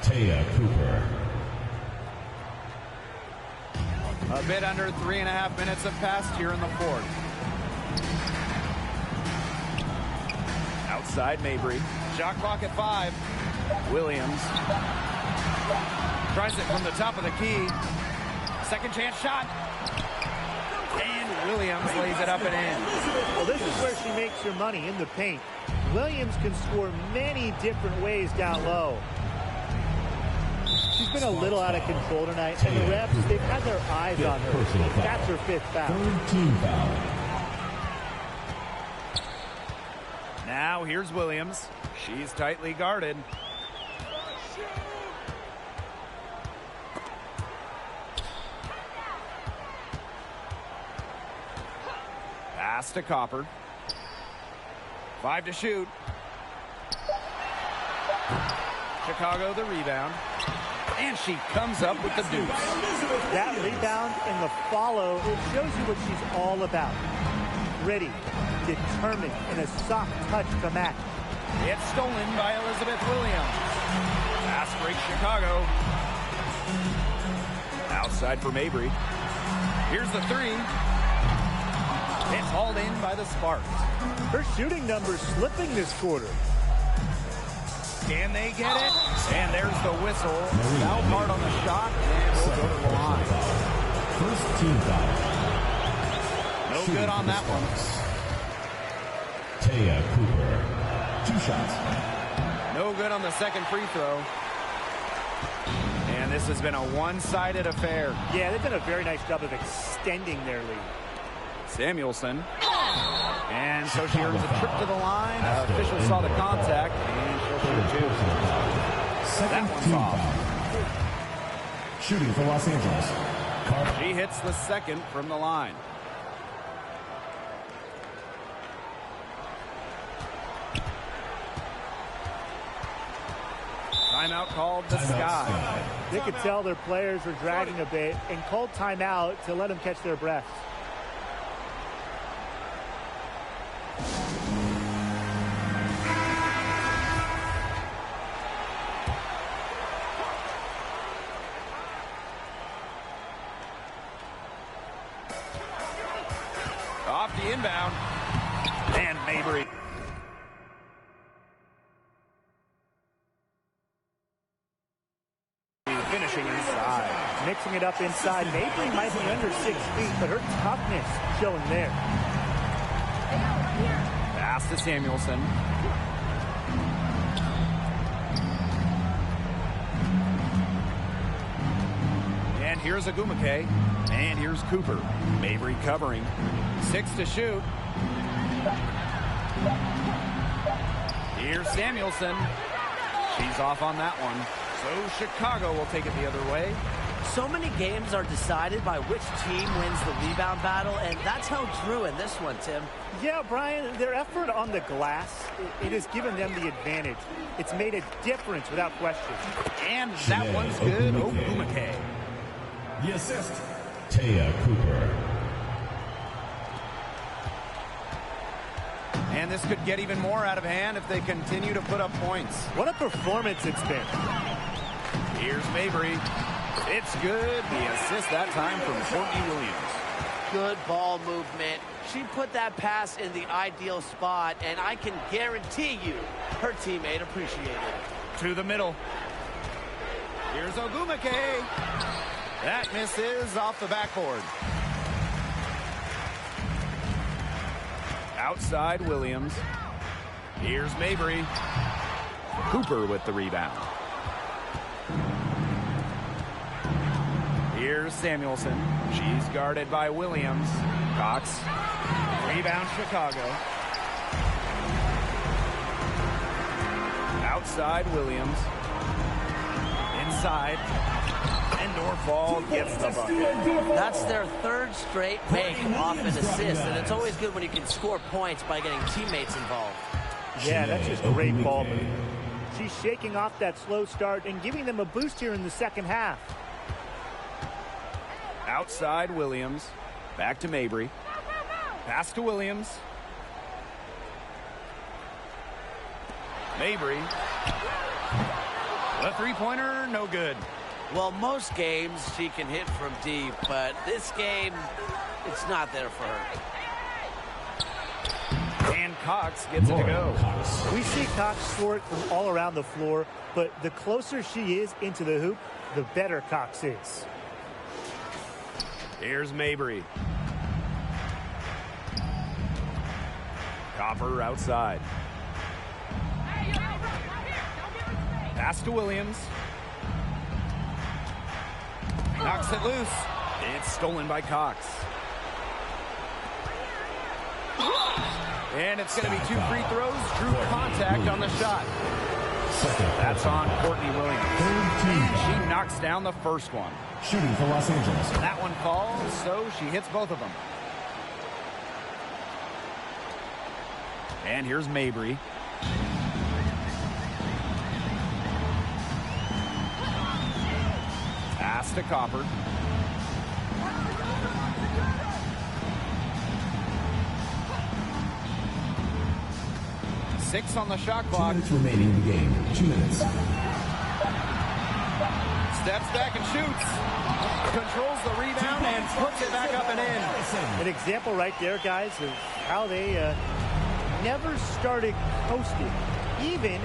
Taya Cooper. A bit under 3.5 minutes have passed here in the fourth. Outside Mabry. Shot clock at 5. Williams. Tries it from the top of the key. Second chance shot. And Williams lays it up and in. Well, this is where she makes her money, in the paint. Williams can score many different ways down low. She's been a little out of control tonight, and the refs, they've had their eyes on her. That's her 5th foul. Third team foul. Now here's Williams. She's tightly guarded. Pass to Copper. 5 to shoot. Chicago the rebound. And she comes up with the deuce. That rebound and the follow, it shows you what she's all about. Gritty, determined, and a soft touch to match. It's stolen by Elizabeth Williams. Pass break Chicago. Outside for Mabry. Here's the three. It's hauled in by the Sparks. Her shooting numbers slipping this quarter. Can they get it? And there's the whistle. Foul hard on the shot, and we'll go to the line. First team foul. No good on that one. Taya Cooper. 2 shots. No good on the second free throw. And this has been a one-sided affair. Yeah, they've done a very nice job of extending their lead. Samuelson. And so she earns a trip to the line. Official saw the contact, and she'll shoot 2. That one's off. Shooting for Los Angeles. She hits the second from the line. Timeout called the Sky. They could tell their players were dragging a bit and called timeout to let them catch their breath. Off the inbound. And Mabry. Finishing inside. Mixing it up inside. Mabry might be under 6 feet, but her toughness showing there. Pass to Samuelson. And here's Agumake. And here's Cooper. Mabry covering. 6 to shoot. Here's Samuelson. She's off on that one. So Chicago will take it the other way. So many games are decided by which team wins the rebound battle, and that's how Drew in this one, Tim. Yeah, Brian, their effort on the glass, it has given them the advantage. It's made a difference without question. And that one's good. Agumake. The assist. Taya Cooper. And this could get even more out of hand if they continue to put up points. What a performance it's been. Here's Mabry. It's good. The assist that time from Courtney Williams. Good ball movement. She put that pass in the ideal spot, and I can guarantee you her teammate appreciated it. To the middle. Here's Agumake. That misses off the backboard. Outside Williams. Here's Mabry. Cooper with the rebound. Here's Samuelson. She's guarded by Williams. Cox. Rebound Chicago. Outside Williams. Inside. And Norfall gets the bucket. That's their third straight make off an assist, and it's always good when you can score points by getting teammates involved. Yeah, that's just great ball movement. She's shaking off that slow start and giving them a boost here in the second half. Outside Williams. Back to Mabry. Pass to Williams. Mabry. The three-pointer, no good. Well, most games she can hit from deep, but this game, it's not there for her. And Cox gets it to go. We see Cox score it from all around the floor, but the closer she is into the hoop, the better Cox is. Here's Mabry. Copper outside. Pass to Williams. Knocks it loose. It's stolen by Cox. And it's going to be 2 free throws. Drew contact on the shot. That's on Courtney Williams. And she knocks down the first one. Shooting for Los Angeles. That one falls, so she hits both of them. And here's Mabry. Pass to Copper. Six on the shot clock. 2 minutes remaining in the game. 2 minutes. Steps back and shoots. Controls the rebound and puts it back up and in. An example right there, guys, of how they never started coasting, even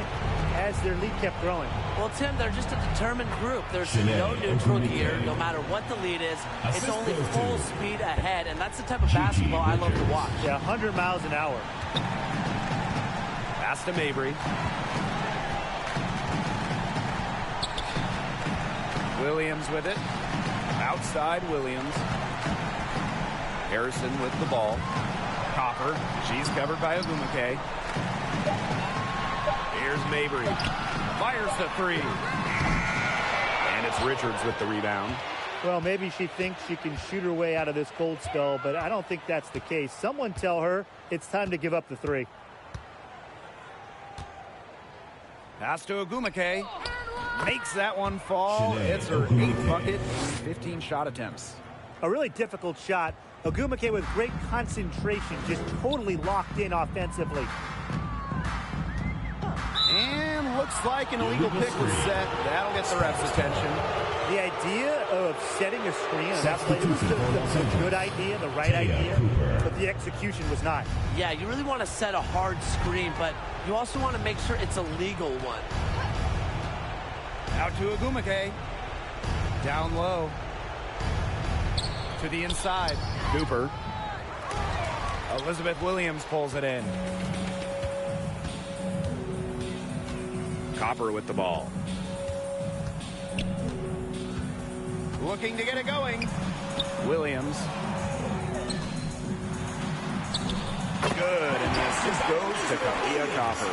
as their lead kept growing. Well, Tim, they're just a determined group. There's no neutral here. No matter what the lead is, it's only full speed ahead, and that's the type of basketball I love to watch. Yeah, 100 miles an hour. Pass to Mabry. Williams with it. Outside Williams. Harrison with the ball. Copper. She's covered by Ogumake. Here's Mabry. Fires the 3. And it's Richards with the rebound. Well, maybe she thinks she can shoot her way out of this cold spell, but I don't think that's the case. Someone tell her it's time to give up the 3. Pass to Ogumake. Makes that one fall. It's her 8th bucket, 15 shot attempts. A really difficult shot. Ogumake with great concentration, just totally locked in offensively. And looks like an illegal pick was set. That'll get the ref's attention. The idea of setting a screen on that play was the good idea, the right idea, but the execution was not. Yeah, you really want to set a hard screen, but you also want to make sure it's a legal one. Out to Ogumake. Down low. To the inside. Cooper. Elizabeth Williams pulls it in. Copper with the ball. Looking to get it going. Williams. Good, and the assist goes to Koua Copper.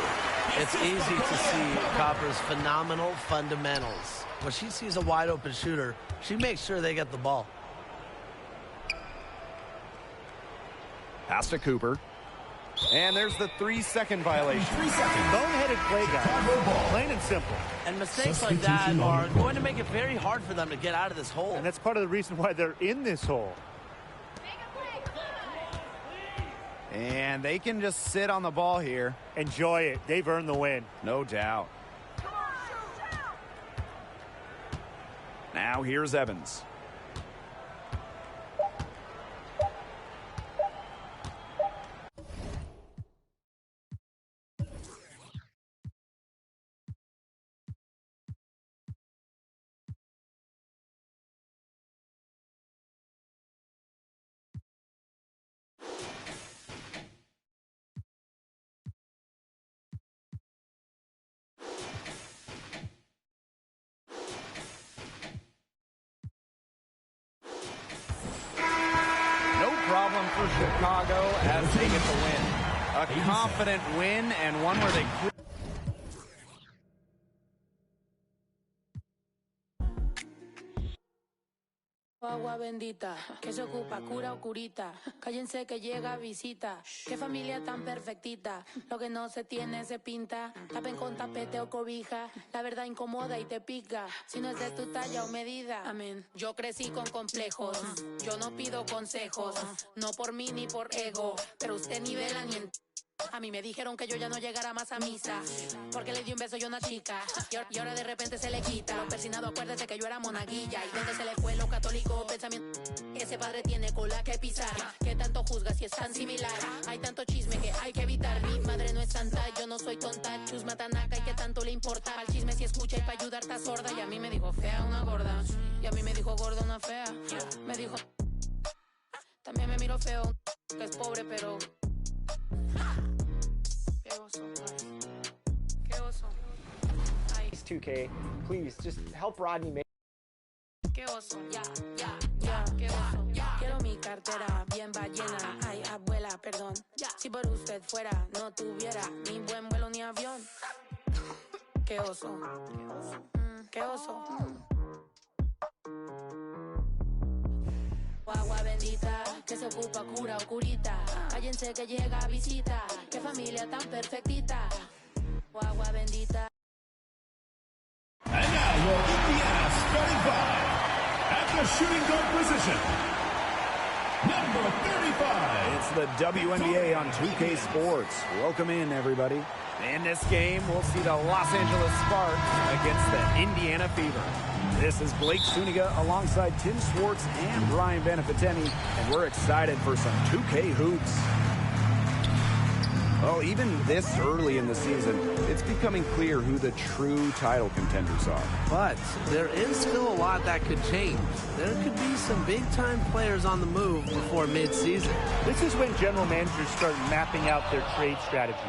It's easy to see Copper's phenomenal fundamentals. When she sees a wide-open shooter, she makes sure they get the ball. Pass to Cooper. And there's the 3-second violation. 3 seconds. Boneheaded play, guys. Plain and simple. And mistakes like that are going to make it very hard for them to get out of this hole. And that's part of the reason why they're in this hole. And they can just sit on the ball here. Enjoy it. They've earned the win. No doubt. Now here's Evans. Problem for Chicago as they get the win. A confident win and one where they... Agua bendita, que se ocupa, cura o curita. Cállense que llega visita. Qué familia tan perfectita. Lo que no se tiene se pinta. Tapen con tapete o cobija. La verdad incomoda y te pica. Si no es de tu talla o medida. Amén. Yo crecí con complejos. Yo no pido consejos. No por mí ni por ego. Pero usted nivela ni en... A mí me dijeron que yo ya no llegara más a misa, porque le di un beso yo a una chica, y ahora de repente se le quita. Lo persinado, acuérdese que yo era monaguilla, y donde se le fue lo católico pensamiento. Ese padre tiene cola que pisar, que tanto juzga si es tan similar. Hay tanto chisme que hay que evitar. Mi madre no es santa, yo no soy tonta. Chusma tanaca y que tanto le importa. Al chisme si escucha y para ayudar está sorda. Y a mí me dijo fea una gorda, y a mí me dijo gorda una fea. Me dijo, también me miro feo, que es pobre pero... Qué oso. Ay. 2K, please just help Rodney make. Qué oso. Ya, qué oso. Quiero mi cartera bien ballena. Ay, abuela. Pamela, perdón. Si por usted fuera, no tuviera ni buen vuelo ni avión. Qué oso. Qué oso. Agua bendita, que se ocupa cura o curita. Cállense que llega visita. Qué familia tan perfectita. Agua bendita. And now your Indiana starting five. At the shooting guard position, number 35. It's the WNBA on 2K Sports. Welcome in, everybody. In this game, we'll see the Los Angeles Sparks against the Indiana Fever. This is Blake Suniga alongside Tim Swartz and Brian Banafiteni, and we're excited for some 2K hoops. Well, even this early in the season, it's becoming clear who the true title contenders are. But there is still a lot that could change. There could be some big-time players on the move before mid-season. This is when general managers start mapping out their trade strategy.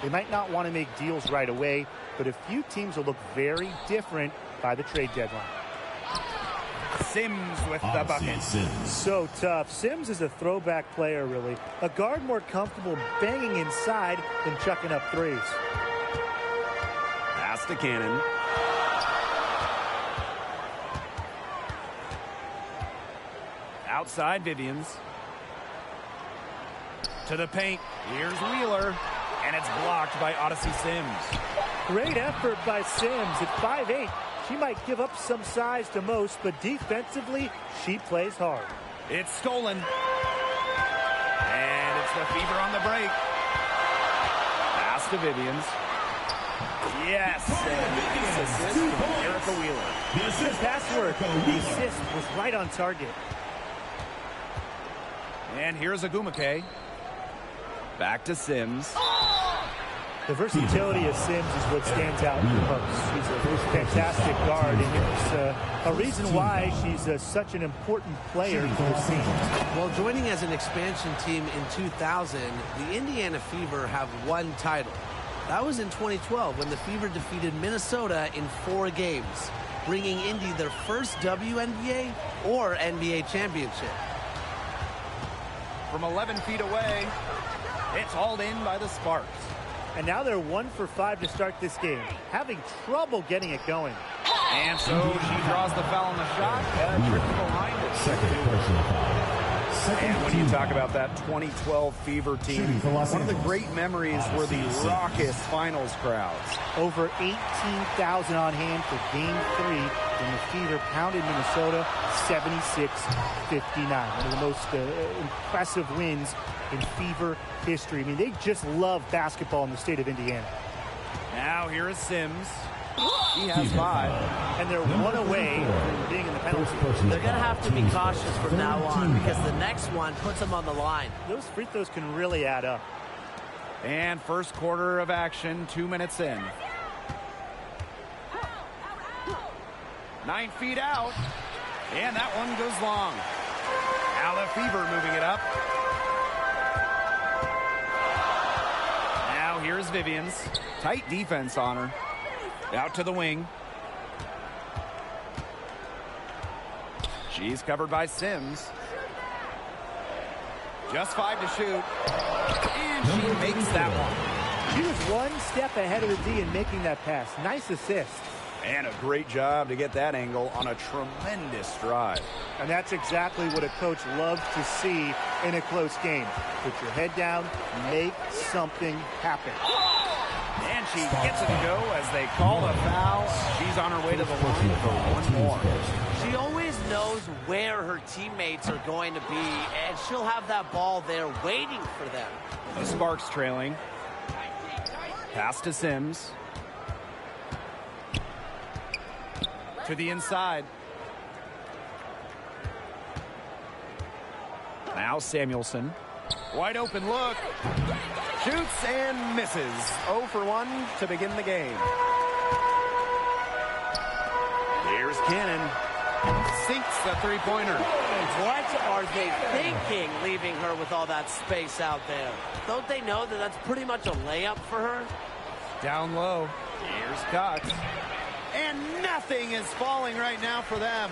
They might not want to make deals right away, but a few teams will look very different by the trade deadline. Sims with the bucket. So tough. Sims is a throwback player, really. A guard more comfortable banging inside than chucking up threes. Pass to Cannon. Outside Vivians. To the paint. Here's Wheeler. And it's blocked by Odyssey Sims. Great effort by Sims at 5'8". She might give up some size to most, but defensively, she plays hard. It's stolen. And it's the Fever on the break. Pass to Vivians. Yes. And nice assist from Erica Wheeler. Good pass work. The assist was right on target. And here's Agumake. Back to Sims. The versatility of Sims is what stands out the most. She's a fantastic guard, and it's a reason why she's such an important player for the team. Well, joining as an expansion team in 2000, the Indiana Fever have one title. That was in 2012 when the Fever defeated Minnesota in 4 games, bringing Indy their first WNBA or NBA championship. From 11 feet away, it's hauled in by the Sparks. And now they're 1 for 5 to start this game, having trouble getting it going. And so she draws the foul on the shot. Trips behind it. Second personal foul. And when you talk about that 2012 Fever team, one of the great memories were the raucous finals crowds. Over 18,000 on hand for Game 3 when the Fever pounded Minnesota 76-59. One of the most impressive wins in Fever history. I mean, they just love basketball in the state of Indiana. Now here is Sims. He has 5. And they're 1 away from being in the penalty. They're going to have to be cautious from now on because the next one puts them on the line. Those free throws can really add up. And first quarter of action, 2 minutes in. 9 feet out. And that one goes long. Now the Fever moving it up. Now here's Vivians. Tight defense on her. Out to the wing. She's covered by Sims. Just 5 to shoot. And she makes that one. She was 1 step ahead of the D in making that pass. Nice assist. And a great job to get that angle on a tremendous drive. And that's exactly what a coach loves to see in a close game. Put your head down, make something happen. And she gets it to go as they call a foul. She's on her way to the line for 1 more. She always knows where her teammates are going to be, and she'll have that ball there waiting for them. The Sparks trailing. Pass to Sims. To the inside. Now Samuelson. Wide open look. Shoots and misses. 0 for 1 to begin the game. Here's Cannon. Sinks the three-pointer. What are they thinking, leaving her with all that space out there? Don't they know that that's pretty much a layup for her? Down low. Here's Cox. And nothing is falling right now for them.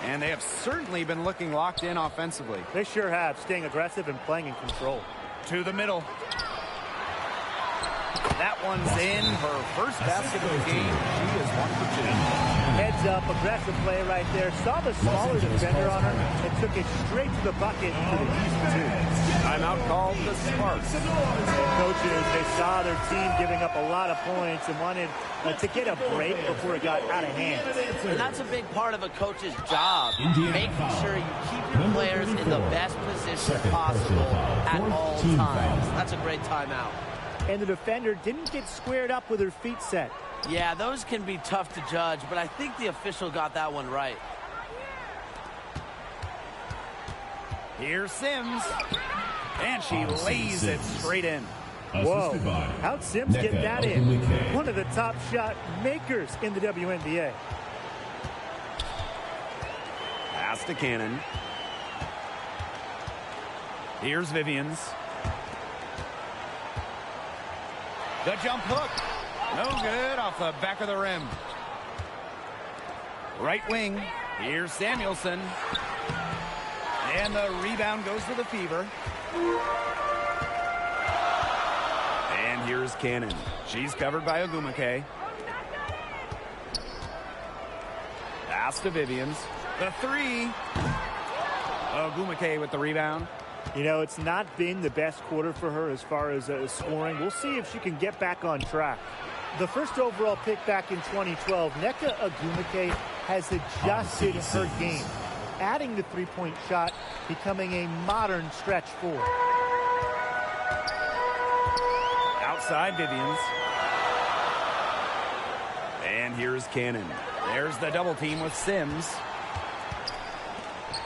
And they have certainly been looking locked in offensively. They sure have, staying aggressive and playing in control. To the middle. That one's in. Her first basket of the game. She is 1 for 2. Heads up, aggressive play right there. Saw the smaller defender on her and took it straight to the bucket for the easy 2. Timeout called the Sparks. Coaches, they saw their team giving up a lot of points and wanted to get a break before it got out of hand. And that's a big part of a coach's job, making sure you keep your players in the best position possible at all times. That's a great timeout. And the defender didn't get squared up with her feet set. Yeah, those can be tough to judge, but I think the official got that one right. Here's Sims. And she lays it straight in. Whoa, how'd Sims get that in? One of the top shot makers in the WNBA. Pass to Cannon. Here's Vivians. The jump hook. No good off the back of the rim. Right wing. Here's Samuelson. And the rebound goes to the Fever. And here's Cannon. She's covered by Ogumake. Pass to Vivians. The three. Ogumake with the rebound. You know, it's not been the best quarter for her as far as scoring. We'll see if she can get back on track. The first overall pick back in 2012, Nneka Ogumake has adjusted her game, adding the three-point shot, becoming a modern stretch four. Outside Vivians. And here's Cannon. There's the double team with Sims.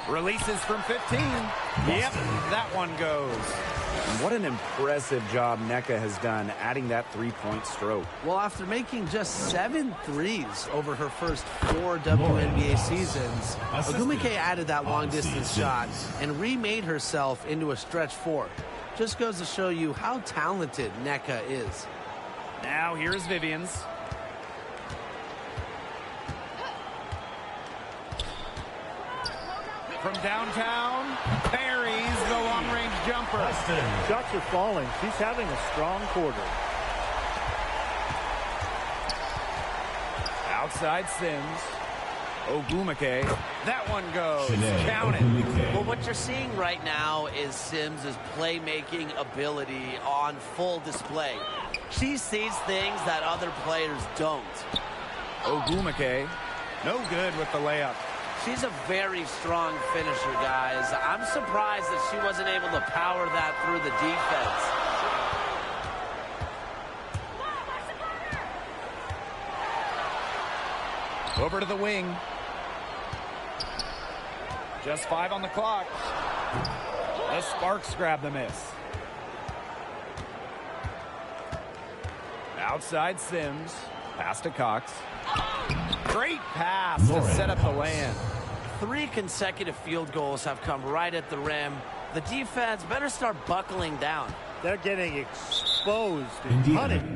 Releases from 15. Yep, that one goes. And what an impressive job Nneka has done adding that three-point stroke. Well, after making just 7 threes over her first 4 WNBA seasons, Ogumake added that long-distance shot and remade herself into a stretch 4. Just goes to show you how talented Nneka is. Now here's Vivians. From downtown, buries the long-range jumper. Shots are falling. She's having a strong quarter. Outside Sims. Ogumake. That one goes. Count it. Well, what you're seeing right now is Sims' playmaking ability on full display. She sees things that other players don't. Ogumake. No good with the layup. She's a very strong finisher, guys. I'm surprised that she wasn't able to power that through the defense. Over to the wing. Just 5 on the clock. The Sparks grab the miss. Outside Sims. Pass to Cox. Great pass to set up the land. 3 consecutive field goals have come right at the rim. The defense better start buckling down. They're getting exposed and punished.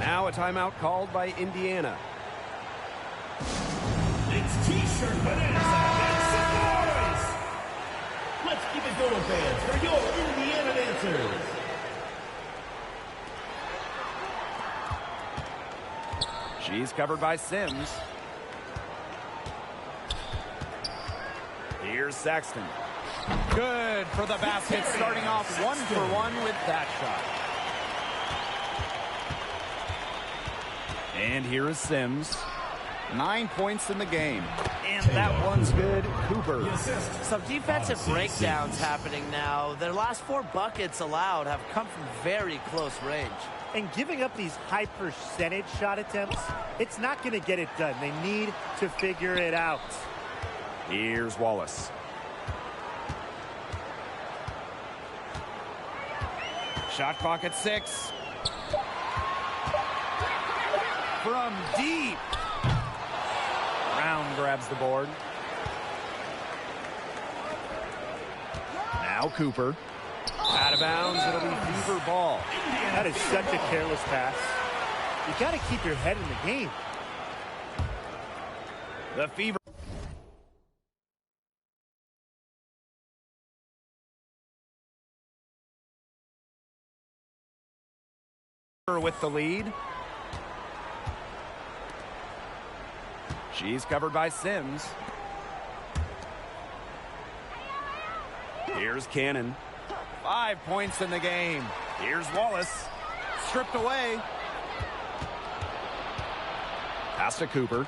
Now a timeout called by Indiana. It's T-shirt bonanza. Make some noise. Let's keep it going, fans, for your Indiana dancers. She's covered by Sims. Here's Saxton. Good for the basket, starting off 1 for 1 with that shot. And here is Sims. 9 points in the game. And that one's good. Cooper. Some defensive breakdowns happening now. Their last 4 buckets allowed have come from very close range. And giving up these high percentage shot attempts, it's not going to get it done. They need to figure it out. Here's Wallace. Shot clock at 6. From deep. Brown grabs the board. Now Cooper. Out of bounds, it'll be Fever ball. That is such a careless pass. You got to keep your head in the game. The Fever. With the lead. She's covered by Sims. Here's Cannon. 5 points in the game. Here's Wallace. Stripped away. Pass to Cooper.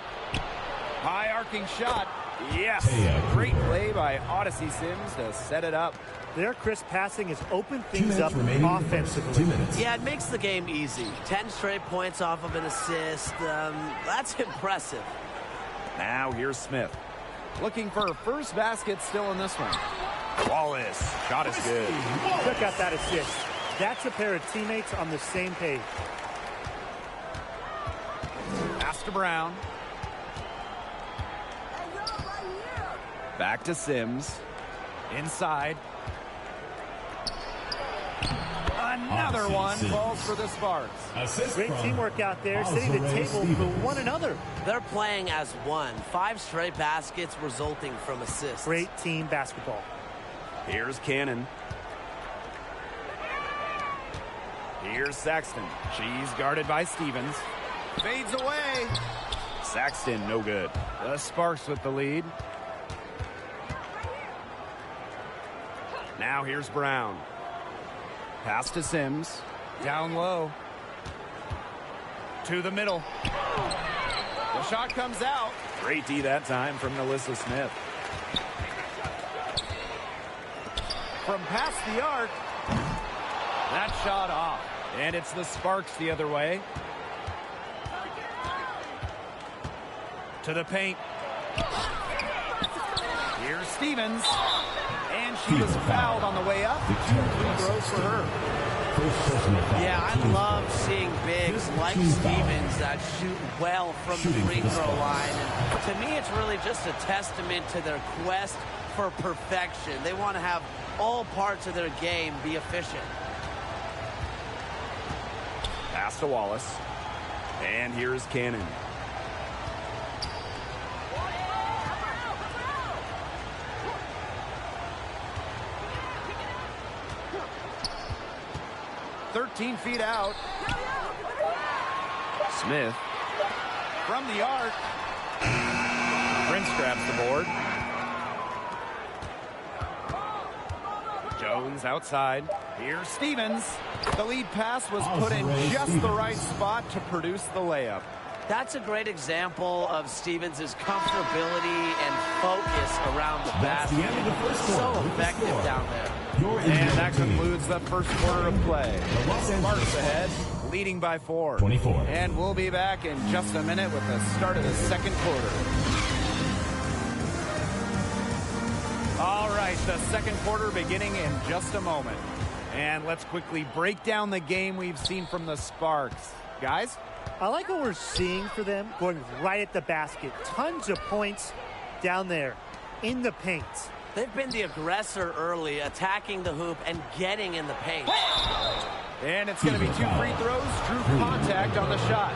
High arcing shot. Yes. Great play by Odyssey Sims to set it up. Their crisp passing has opened things up offensively. Yeah, it makes the game easy. 10 straight points off of an assist. That's impressive. Now here's Smith. Looking for her first basket still in this one. Wallace. Shot is good. Took out that assist. That's a pair of teammates on the same page. Pass to Brown. Back to Sims. Inside. Another one falls for the Sparks. Great teamwork out there, setting the table for one another. They're playing as one. 5 straight baskets resulting from assists. Great team basketball. Here's Cannon. Here's Saxton. She's guarded by Stevens. Fades away. Saxton, no good. The Sparks with the lead. Now here's Brown. Pass to Sims. Down low. To the middle. The shot comes out. Great D that time from Melissa Smith. From past the arc. That shot off. And it's the Sparks the other way. To the paint. Here's Stevens. And she was fouled on the way up. 2 free throws for her. Yeah, I love seeing bigs like Stevens that shoot well from the free throw line. And to me, it's really just a testament to their quest for perfection. They want to have all parts of their game be efficient. Pass to Wallace. And here's Cannon. "13 feet out. Smith from the arc. Prince grabs the board. Jones outside. Here's Stevens. The lead pass was put in just the right spot to produce the layup. That's a great example of Stevens' comfortability and focus around the basket. So effective down there. And that concludes the first quarter of play. Sparks ahead, leading by 4. 24. And we'll be back in just a minute with the start of the second quarter. All right, the second quarter beginning in just a moment. And let's quickly break down the game we've seen from the Sparks. Guys? I like what we're seeing for them, going right at the basket. Tons of points down there in the paint. They've been the aggressor early, attacking the hoop and getting in the paint. And it's going to be 2 free throws. True contact on the shot.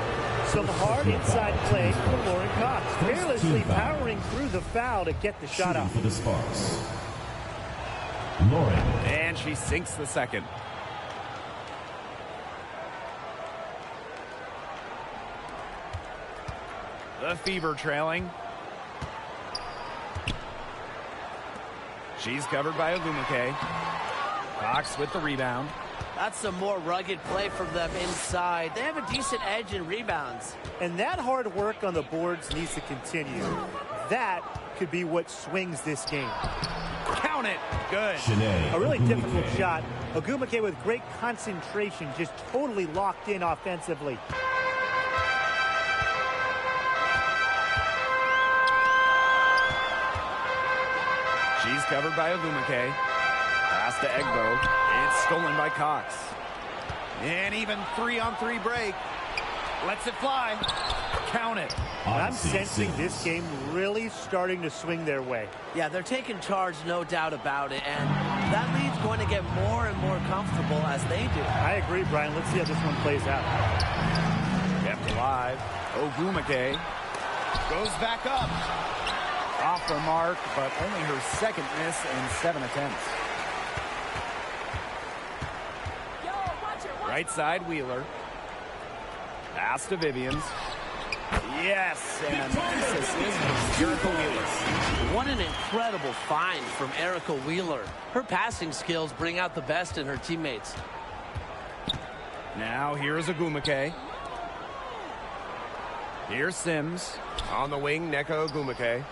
Some hard inside play from Lauren Cox. Fearlessly powering through the foul to get the shot up. For the Sparks. Lauren. And she sinks the second. The Fever trailing. She's covered by Olumake. Cox with the rebound. That's some more rugged play from them inside. They have a decent edge in rebounds. And that hard work on the boards needs to continue. That could be what swings this game. Count it. Good. A really difficult shot. Ogumake with great concentration, just totally locked in offensively. She's covered by Olumake. Pass to Egbo. It's stolen by Cox. And even 3-on-3 break. Lets it fly. Count it. I'm sensing this game really starting to swing their way. Yeah, they're taking charge, no doubt about it. And that lead's going to get more and more comfortable as they do. I agree, Brian. Let's see how this one plays out. Kept alive. Ogumake goes back up. Off the mark, but only her second miss in 7 attempts. Right side, Wheeler. Pass to Vivians. Yes, and a nice assist from Erica Wheeler. What an incredible find from Erica Wheeler. Her passing skills bring out the best in her teammates. Now here's Ogumake. Here's Sims. On the wing, Nneka Ogumake.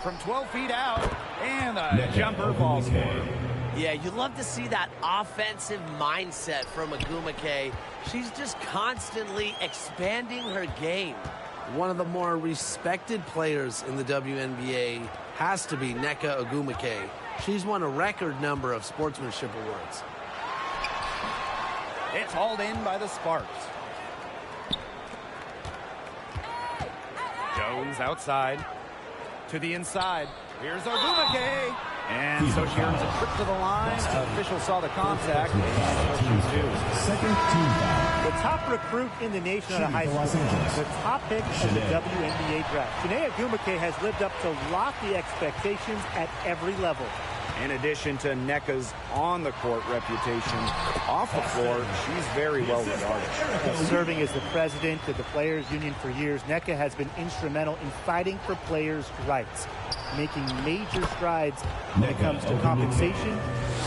From 12 feet out, and a jumper falls for him. Yeah, you love to see that offensive mindset from Ogumake. She's just constantly expanding her game. One of the more respected players in the WNBA has to be Nneka Ogumake. She's won a record number of sportsmanship awards. It's hauled in by the Sparks. Jones outside. To the inside. Here's Ogumake. And so she earns a trip to the line. Official saw the contact. And she'll shoot. Second team foul. The top recruit in the nation out of high school. The top pick of the WNBA draft. Janae Ogumake has lived up to lofty expectations at every level. In addition to Nneka's on-the-court reputation, off the floor, she's very well regarded. Serving as the president of the Players Union for years, Nneka has been instrumental in fighting for players' rights, making major strides when it comes to compensation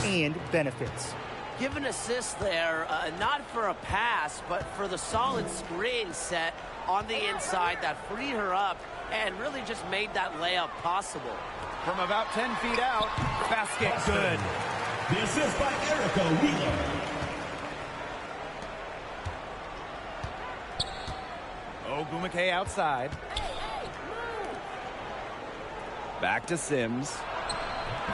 and benefits. Give an assist there, not for a pass, but for the solid screen set on the inside that freed her up and really just made that layup possible. From about 10 feet out, basket good. The assist by Erica Wheeler. Ogumake outside. Back to Sims.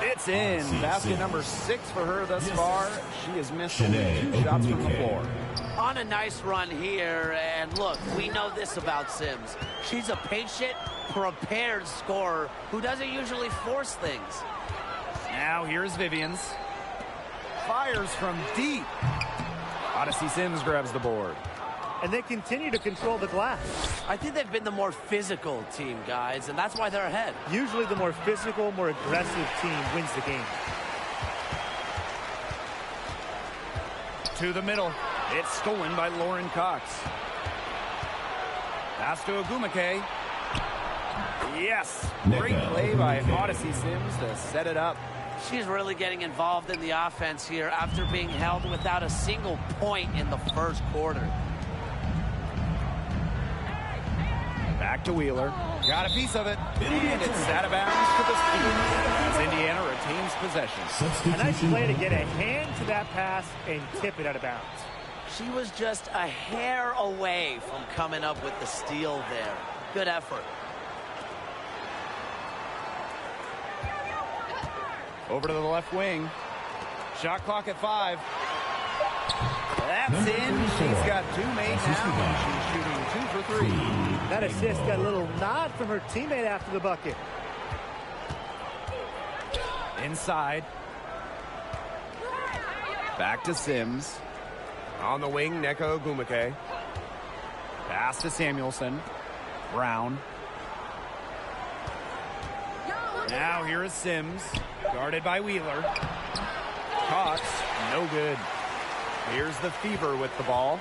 It's in. Basket number 6 for her thus far. She has missed only 2 shots from the floor. On a nice run here, and look, we know this about Sims. She's a patient, prepared scorer who doesn't usually force things. Now here's Vivians. Fires from deep. Odyssey Sims grabs the board. And they continue to control the glass. I think they've been the more physical team, guys, and that's why they're ahead. Usually the more physical, more aggressive team wins the game. To the middle. It's stolen by Lauren Cox. Pass to Ogumake. Yes. Great play by Odyssey Sims to set it up. She's really getting involved in the offense here after being held without a single point in the first quarter. Back to Wheeler. Got a piece of it. And it's out of bounds to the speed as Indiana retains possession. A nice play to get a hand to that pass and tip it out of bounds. She was just a hair away from coming up with the steal there. Good effort. Over to the left wing. Shot clock at 5. That's in. She's got 2 made now, and she's shooting 2 for 3. That assist got a little nod from her teammate after the bucket. Inside. Back to Sims. On the wing, Nneka Ogumake. Pass to Samuelson. Brown. Now here is Sims. Guarded by Wheeler. Cox, no good. Here's the Fever with the ball.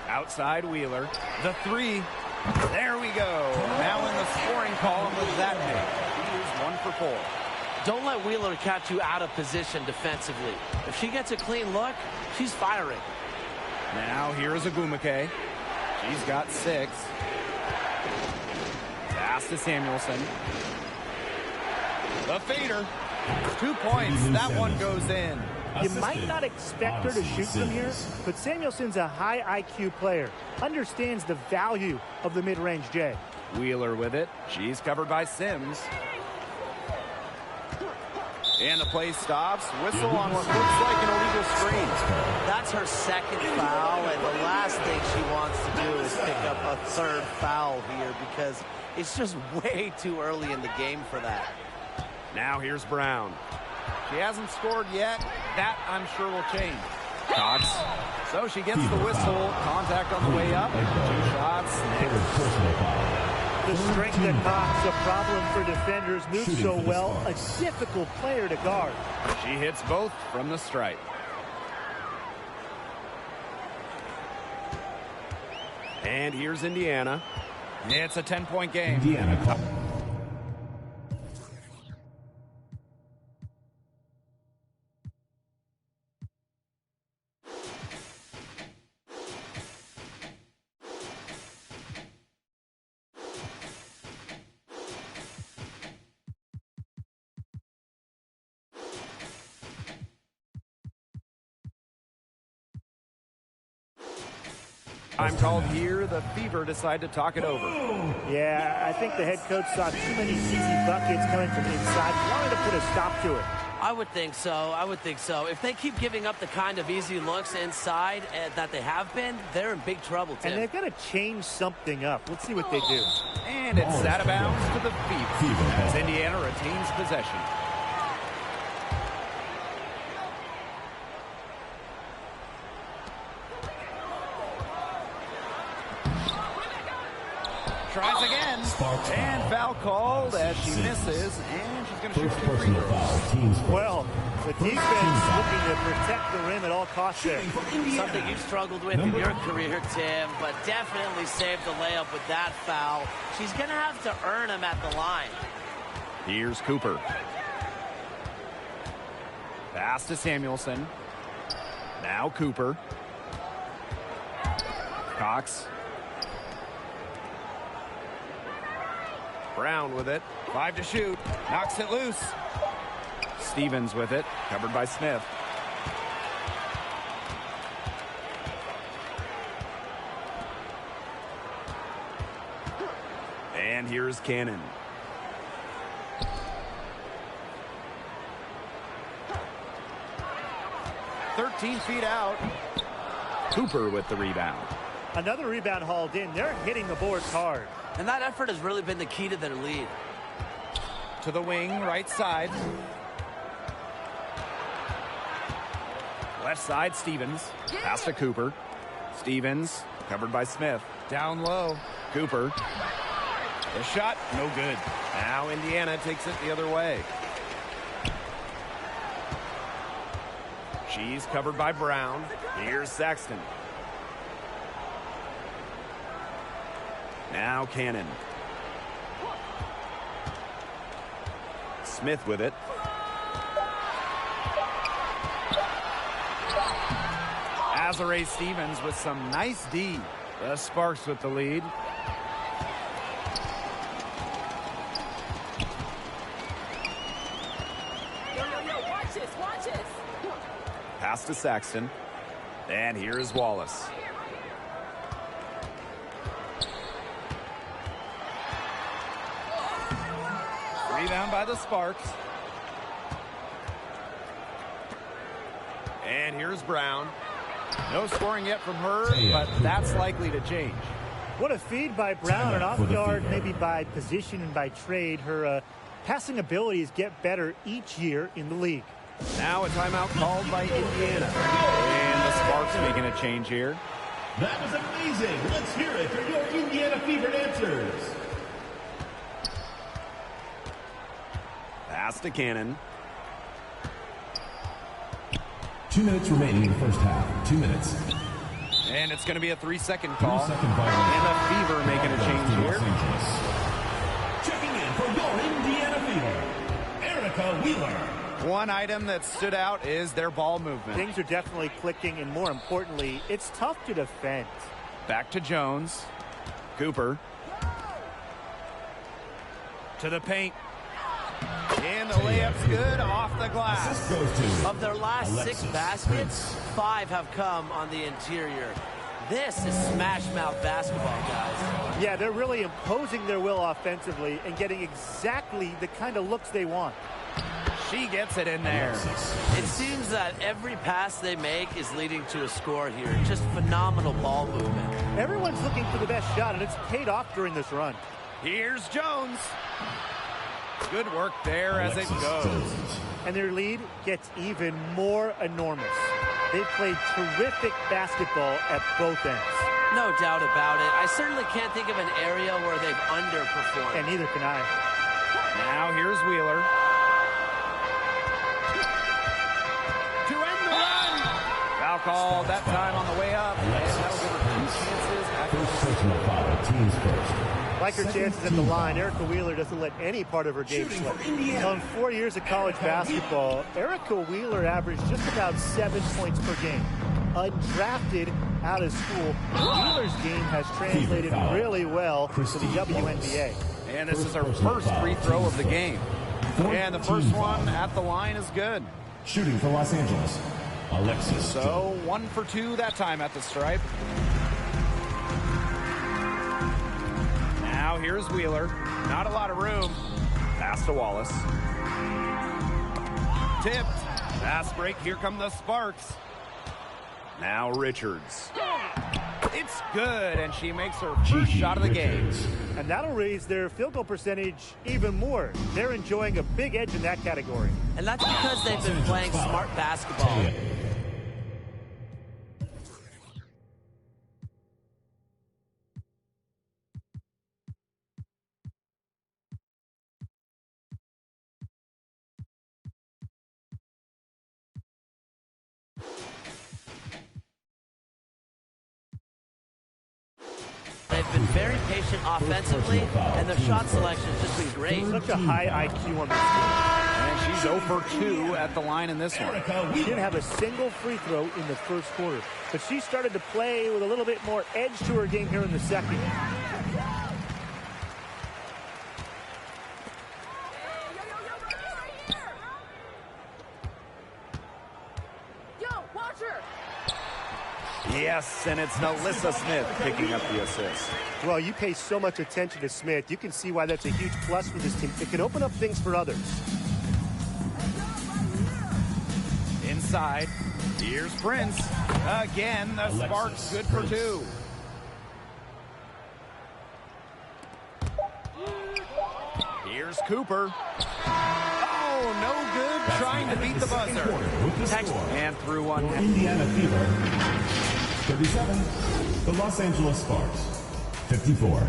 Outside Wheeler. The 3. There we go. Now in the scoring column with that hit. He is 1 for 4. Don't let Wheeler catch you out of position defensively. If she gets a clean look, she's firing. Now here's Ogumake. She's got 6. Pass to Samuelson. The fader. 2 points. That one goes in. You might not expect her to shoot from here, but Samuelson's a high IQ player. Understands the value of the mid-range J. Wheeler with it. She's covered by Sims. And the play stops. Whistle on what looks like an illegal screen. That's her second foul, and the last thing she wants to do is pick up a third foul here because it's just way too early in the game for that. Now here's Brown. She hasn't scored yet. That, I'm sure, will change. Cox. So she gets the whistle. Contact on the way up. 2 shots. The strength that Cox, a problem for defenders, moves so well. A difficult player to guard. She hits both from the stripe. And here's Indiana. It's a 10-point game. Indiana. I'm told here the Fever decide to talk it over. Yeah, I think the head coach saw too many easy buckets coming from inside. Wanted to put a stop to it. I would think so. I would think so. If they keep giving up the kind of easy looks inside that they have been, they're in big trouble, Tim. And they've got to change something up. Let's see what they do. And it's out of bounds to the Fever as Indiana retains possession. Tries again, and foul called as she misses, and she's going to shoot 2 free throws. Well, the defense looking to protect the rim at all costs there. Something you've struggled with in your career, Tim, but definitely saved the layup with that foul. She's going to have to earn him at the line. Here's Cooper. Pass to Samuelson. Now Cooper. Cox. Brown with it. 5 to shoot. Knocks it loose. Stevens with it. Covered by Smith. And here's Cannon. "13 feet out. Cooper with the rebound. Another rebound hauled in. They're hitting the boards hard. And that effort has really been the key to their lead. To the wing, right side. Left side, Stevens. Pass to Cooper. Stevens, covered by Smith. Down low. Cooper. The shot, no good. Now Indiana takes it the other way. She's covered by Brown. Here's Saxton. Now Cannon. Smith with it. Azare Stevens with some nice D. The Sparks with the lead. Watch this, watch this. Pass to Saxton. And here is Wallace. Rebound by the Sparks. And here's Brown. No scoring yet from her, but that's likely to change. What a feed by Brown, and off guard maybe by position and by trade. Her passing abilities get better each year in the league. Now a timeout called by Indiana. And the Sparks making a change here. That was amazing. Let's hear it for your Indiana Fever answers. Pass to Cannon. 2 minutes remaining in the first half. 2 minutes. And it's going to be a 3-second call. 3-second violation. And the Fever making a change here. Checking in for your Indiana Fever, Erica Wheeler. One item that stood out is their ball movement. Things are definitely clicking, and more importantly, it's tough to defend. Back to Jones. Cooper. To the paint. And the layup's good off the glass. Of their last 6 baskets, 5 have come on the interior. This is smash mouth basketball, guys. Yeah, they're really imposing their will offensively and getting exactly the kind of looks they want. she gets it in there. It seems that every pass they make is leading to a score here. Just phenomenal ball movement. Everyone's looking for the best shot, and it's paid off during this run. Here's Jones. Good work there as it goes. And their lead gets even more enormous. They've played terrific basketball at both ends. No doubt about it. I certainly can't think of an area where they've underperformed. And neither can I. Now here's Wheeler. To end the run. Foul call that time on the way up. And that'll give her 2 chances. First personal foul, teams first. Like her chances at the line, Erica Wheeler doesn't let any part of her game slip. In 4 years of college basketball, Erica Wheeler averaged just about 7 points per game. Undrafted out of school, Wheeler's game has translated really well to the WNBA. And this is her first free throw of the game. And the first one at the line is good. Shooting for Los Angeles, Alexis. So 1 for 2 that time at the stripe. Now here's Wheeler. Not a lot of room. Pass to Wallace. Tipped. Fast break. Here come the Sparks. Now Richards. It's good, and she makes her first shot of the game. And that'll raise their field goal percentage even more. They're enjoying a big edge in that category. And that's because they've been playing smart basketball. They've been very patient offensively, and their shot selection has just been great. Such a high IQ on this team. And she's 0 for 2 at the line in this one. She didn't have a single free throw in the first quarter, but she started to play with a little bit more edge to her game here in the second. Yes, and it's Alyssa Smith picking up the assist. Well, you pay so much attention to Smith. You can see why that's a huge plus for this team. It can open up things for others. Inside, here's Prince. Again, the Sparks good for 2. Here's Cooper. Oh, no good. Trying to beat the buzzer. And through one. Indiana Fever. 37. The Los Angeles Sparks. 54.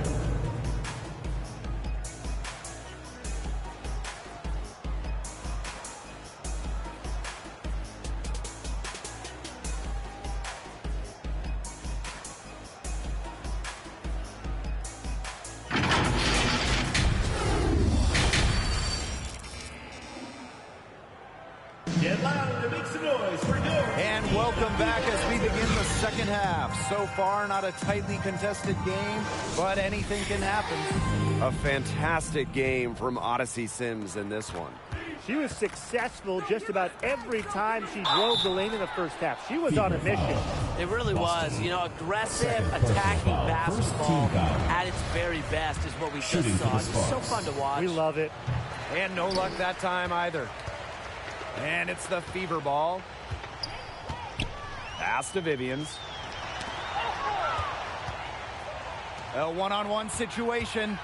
And welcome back as we begin the second half. So far, not a tightly contested game, but anything can happen. A fantastic game from Odyssey Sims in this one. She was successful just about every time she drove the lane in the first half. She was on a mission. It really was. You know, aggressive, attacking basketball at its very best is what we just saw. It's so fun to watch. We love it. And no luck that time either. And it's the Fever ball. Pass to Vivians. A one-on-one situation.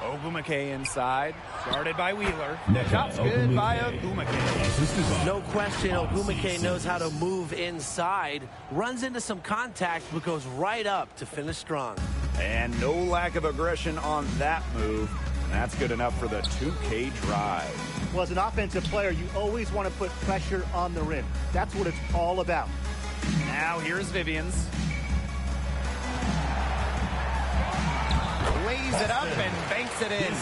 Ogumake inside. Started by Wheeler. Shot's good by Ogumake. No question, Ogumake knows how to move inside. Runs into some contact, but goes right up to finish strong. And no lack of aggression on that move. And that's good enough for the 2K drive. Well, as an offensive player, you always want to put pressure on the rim. That's what it's all about. Now here's Vivians. Lays it up and banks it in.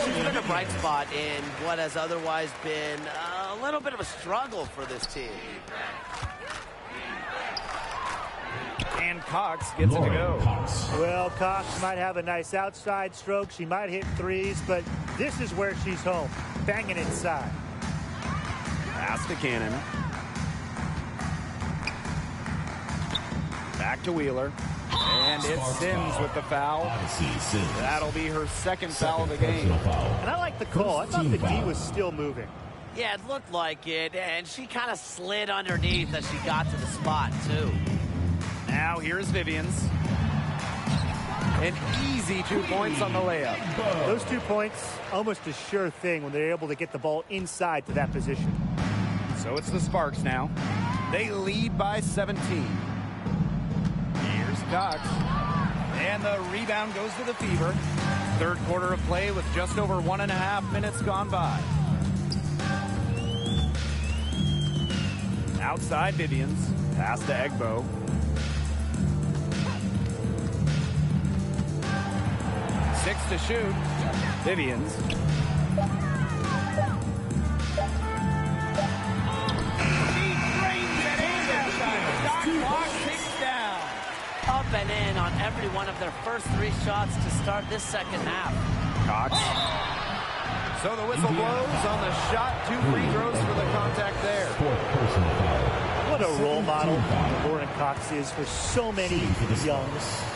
She's been a bright spot in what has otherwise been a little bit of a struggle for this team. And Cox gets it to go. Well, Cox might have a nice outside stroke. She might hit threes, but this is where she's home, banging inside. Pass to Cannon. Back to Wheeler. And it's Sims with the foul. That'll be her second foul of the game. And I like the call. I thought the D was still moving. Yeah, it looked like it, and she kind of slid underneath as she got to the spot, too. Now here's Vivian's. An easy 2 points on the layup. Those 2 points, almost a sure thing when they're able to get the ball inside to that position. So it's the Sparks now. They lead by 17. Here's Cox. And the rebound goes to the Fever. Third quarter of play with just over 1.5 minutes gone by. Outside Vivian's. Pass to Egbo. 6 to shoot. Vivian's. Up and in on every one of their first 3 shots to start this second half. Cox. So the whistle blows on the shot. 2 free throws for the contact there. What a role model Lauren Cox is for so many young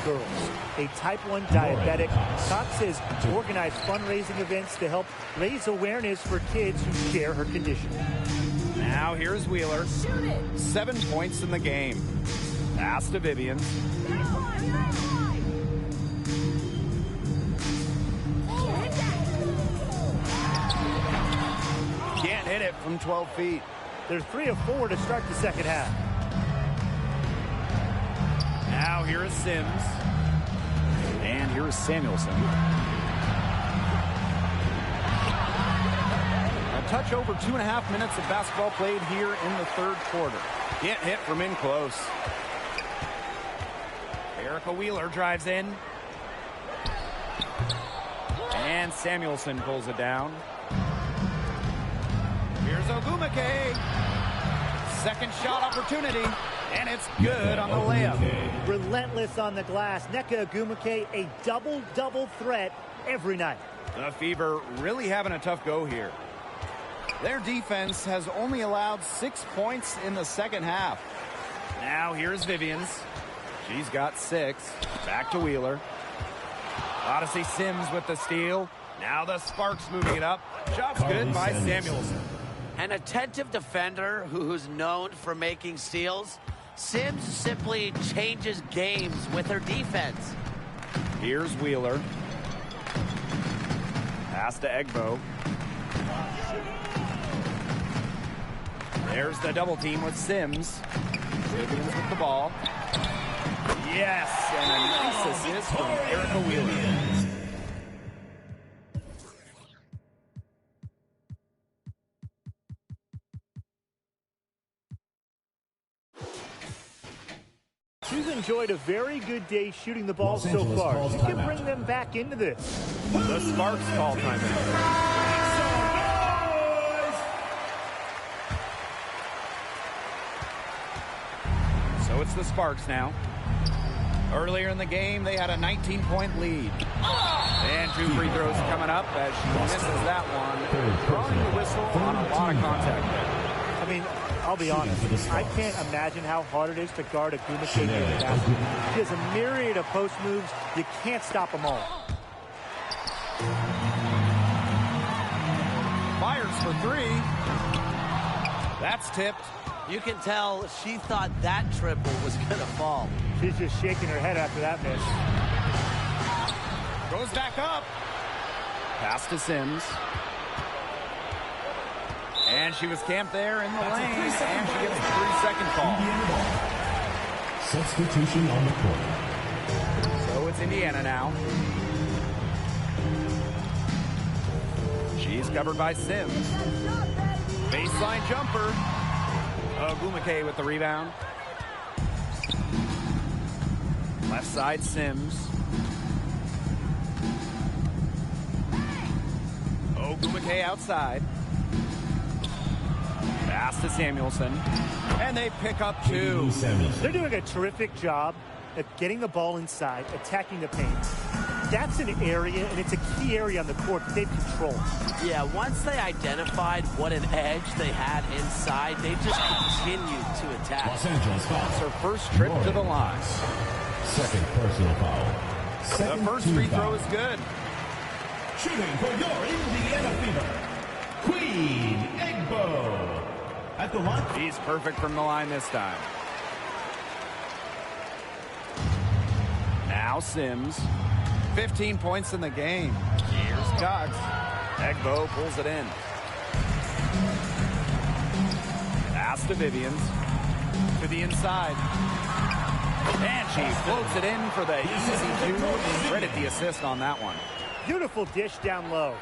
girls. A type 1 diabetic, Cox has organized fundraising events to help raise awareness for kids who share her condition. Now here's Wheeler. 7 points in the game. Pass to Vivian. Can't hit it from 12 feet. They're 3 of 4 to start the second half. Now here is Sims. And here is Samuelson. A touch over 2.5 minutes of basketball played here in the third quarter. Can't hit from in close. Erica Wheeler drives in. And Samuelson pulls it down. Here's Ogumake. Second shot opportunity. And it's good on the layup. Relentless on the glass. Nneka Ogumake, a double-double threat every night. The Fever really having a tough go here. Their defense has only allowed 6 points in the second half. Now here's Vivian's. She's got 6. Back to Wheeler. Odyssey Sims with the steal. Now the Sparks moving it up. Shot's good by Samuelson. An attentive defender who's known for making steals. Sims simply changes games with her defense. Here's Wheeler. Pass to Egbo. There's the double team with Sims. Vivian's with the ball. Yes, and a nice assist from Erica Wheeler. She's enjoyed a very good day shooting the ball so far. She can bring them back into this. The Sparks call timeout. So it's the Sparks now. Earlier in the game, they had a 19-point lead. And 2 free throws coming up as she misses that one. Drawing the whistle on a lot of contact there. I mean, I'll be honest. I can't imagine how hard it is to guard a Ogumake in the basket. She has a myriad of post moves. You can't stop them all. Fires for 3. That's tipped. You can tell she thought that triple was going to fall. She's just shaking her head after that miss. Goes back up. Pass to Sims. And she was camped there in the lane, and she gets a 3-second call. Substitution on the court. So it's Indiana now. She's covered by Sims. Baseline jumper. Ogumake with the rebound. Left side Sims. Ogumake outside. Pass to Samuelson. And they pick up 2. They're doing a terrific job at getting the ball inside, attacking the paint. That's an area, and it's a key area on the court that they've controlled. Yeah, once they identified what an edge they had inside, they just continued to attack. Los Angeles That's her first trip to the line. Second personal foul. The first free throw is good. Shooting for your Indiana Fever, Queen Egbo. At the line. He's perfect from the line this time. Now Sims. 15 points in the game. Here's Cox. Egbo pulls it in. Pass to Vivians. To the inside. And she floats it in for the easy two. Credit the assist on that one. Beautiful dish down low.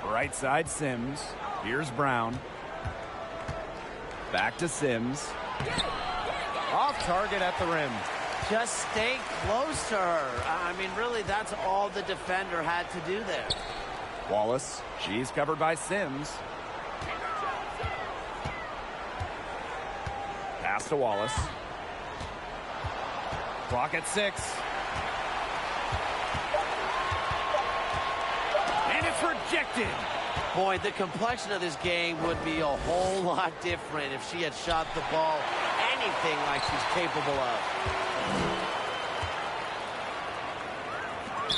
Right side Sims. Here's Brown. Back to Sims. Off target at the rim. Just stay close to her. I mean, really, that's all the defender had to do there. Wallace. She's covered by Sims. Pass to Wallace. Clock at 6. And it's rejected. Boy, the complexion of this game would be a whole lot different if she had shot the ball anything like she's capable of.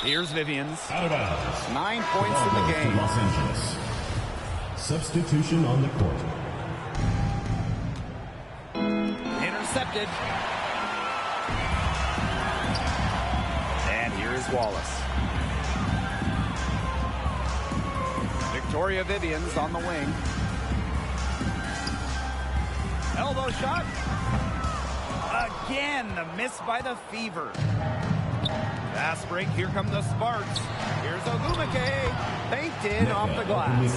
Here's Vivians. Out of bounds. 9 points in the game. Los Angeles. Substitution on the court. Intercepted. And here is Wallace. Victoria Vivians on the wing. Elbow shot. Again, the miss by the Fever. Fast break, here come the Sparks. Here's Ogumake. Banked in off the glass.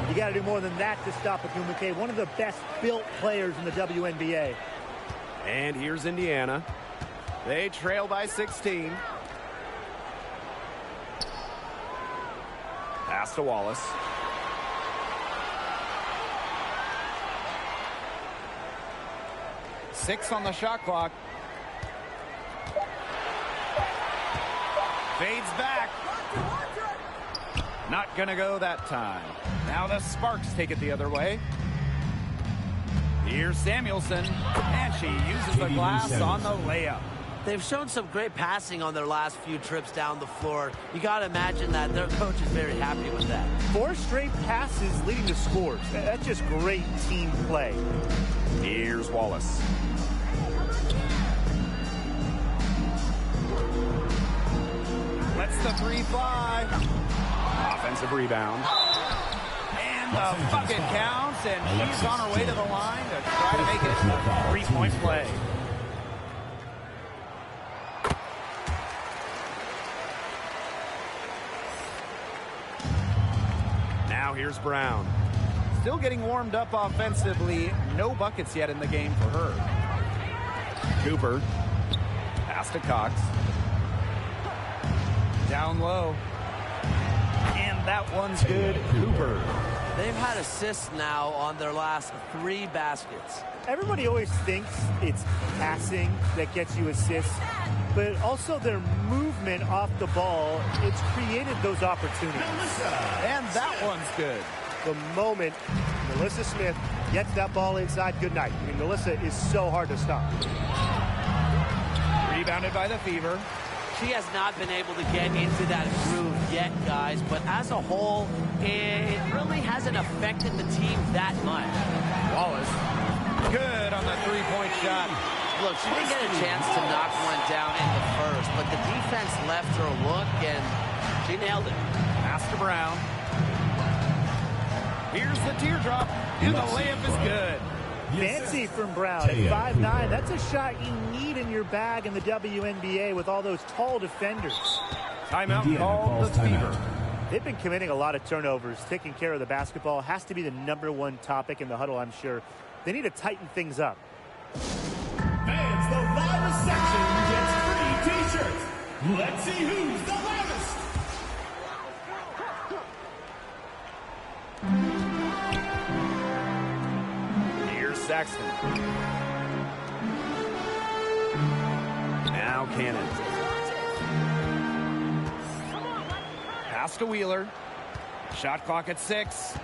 You got to do more than that to stop Ogumake, one of the best built players in the WNBA. And here's Indiana. They trail by 16. Pass to Wallace. Six on the shot clock. Fades back. Not gonna go that time. Now the Sparks take it the other way. Here's Samuelson, and she uses the glass on the layup. They've shown some great passing on their last few trips down the floor. You got to imagine that their coach is very happy with that. 4 straight passes leading to scores. That's just great team play. Here's Wallace. Lets the three fly. Offensive rebound. And the bucket counts, and she's on her way to the line to try to make it a 3-point play. Now here's Brown. Still getting warmed up offensively. No buckets yet in the game for her. Cooper. Pass to Cox. Down low. And that one's good. Cooper. They've had assists now on their last 3 baskets. Everybody always thinks it's passing that gets you assists, but also their movement off the ball, it's created those opportunities. And that one's good. The moment Melissa Smith gets that ball inside, good night. I mean, Melissa is so hard to stop. Rebounded by the Fever. She has not been able to get into that groove yet, guys, but as a whole, it really hasn't affected the team that much. Wallace, good on the 3-point shot. Look, she didn't get a chance to knock one down in the first, but the defense left her a look, and she nailed it. Pass to Brown. Here's the teardrop, and the layup is good. Fancy from Brown at 5'9". That's a shot you need in your bag in the WNBA with all those tall defenders. Timeout called the Fever. They've been committing a lot of turnovers. Taking care of the basketball has to be the #1 topic in the huddle, I'm sure. They need to tighten things up. Fans, the loudest section gets free t-shirts. Let's see who's the loudest. Here's Saxton. Now Cannon. Pass to Wheeler. Shot clock at 6.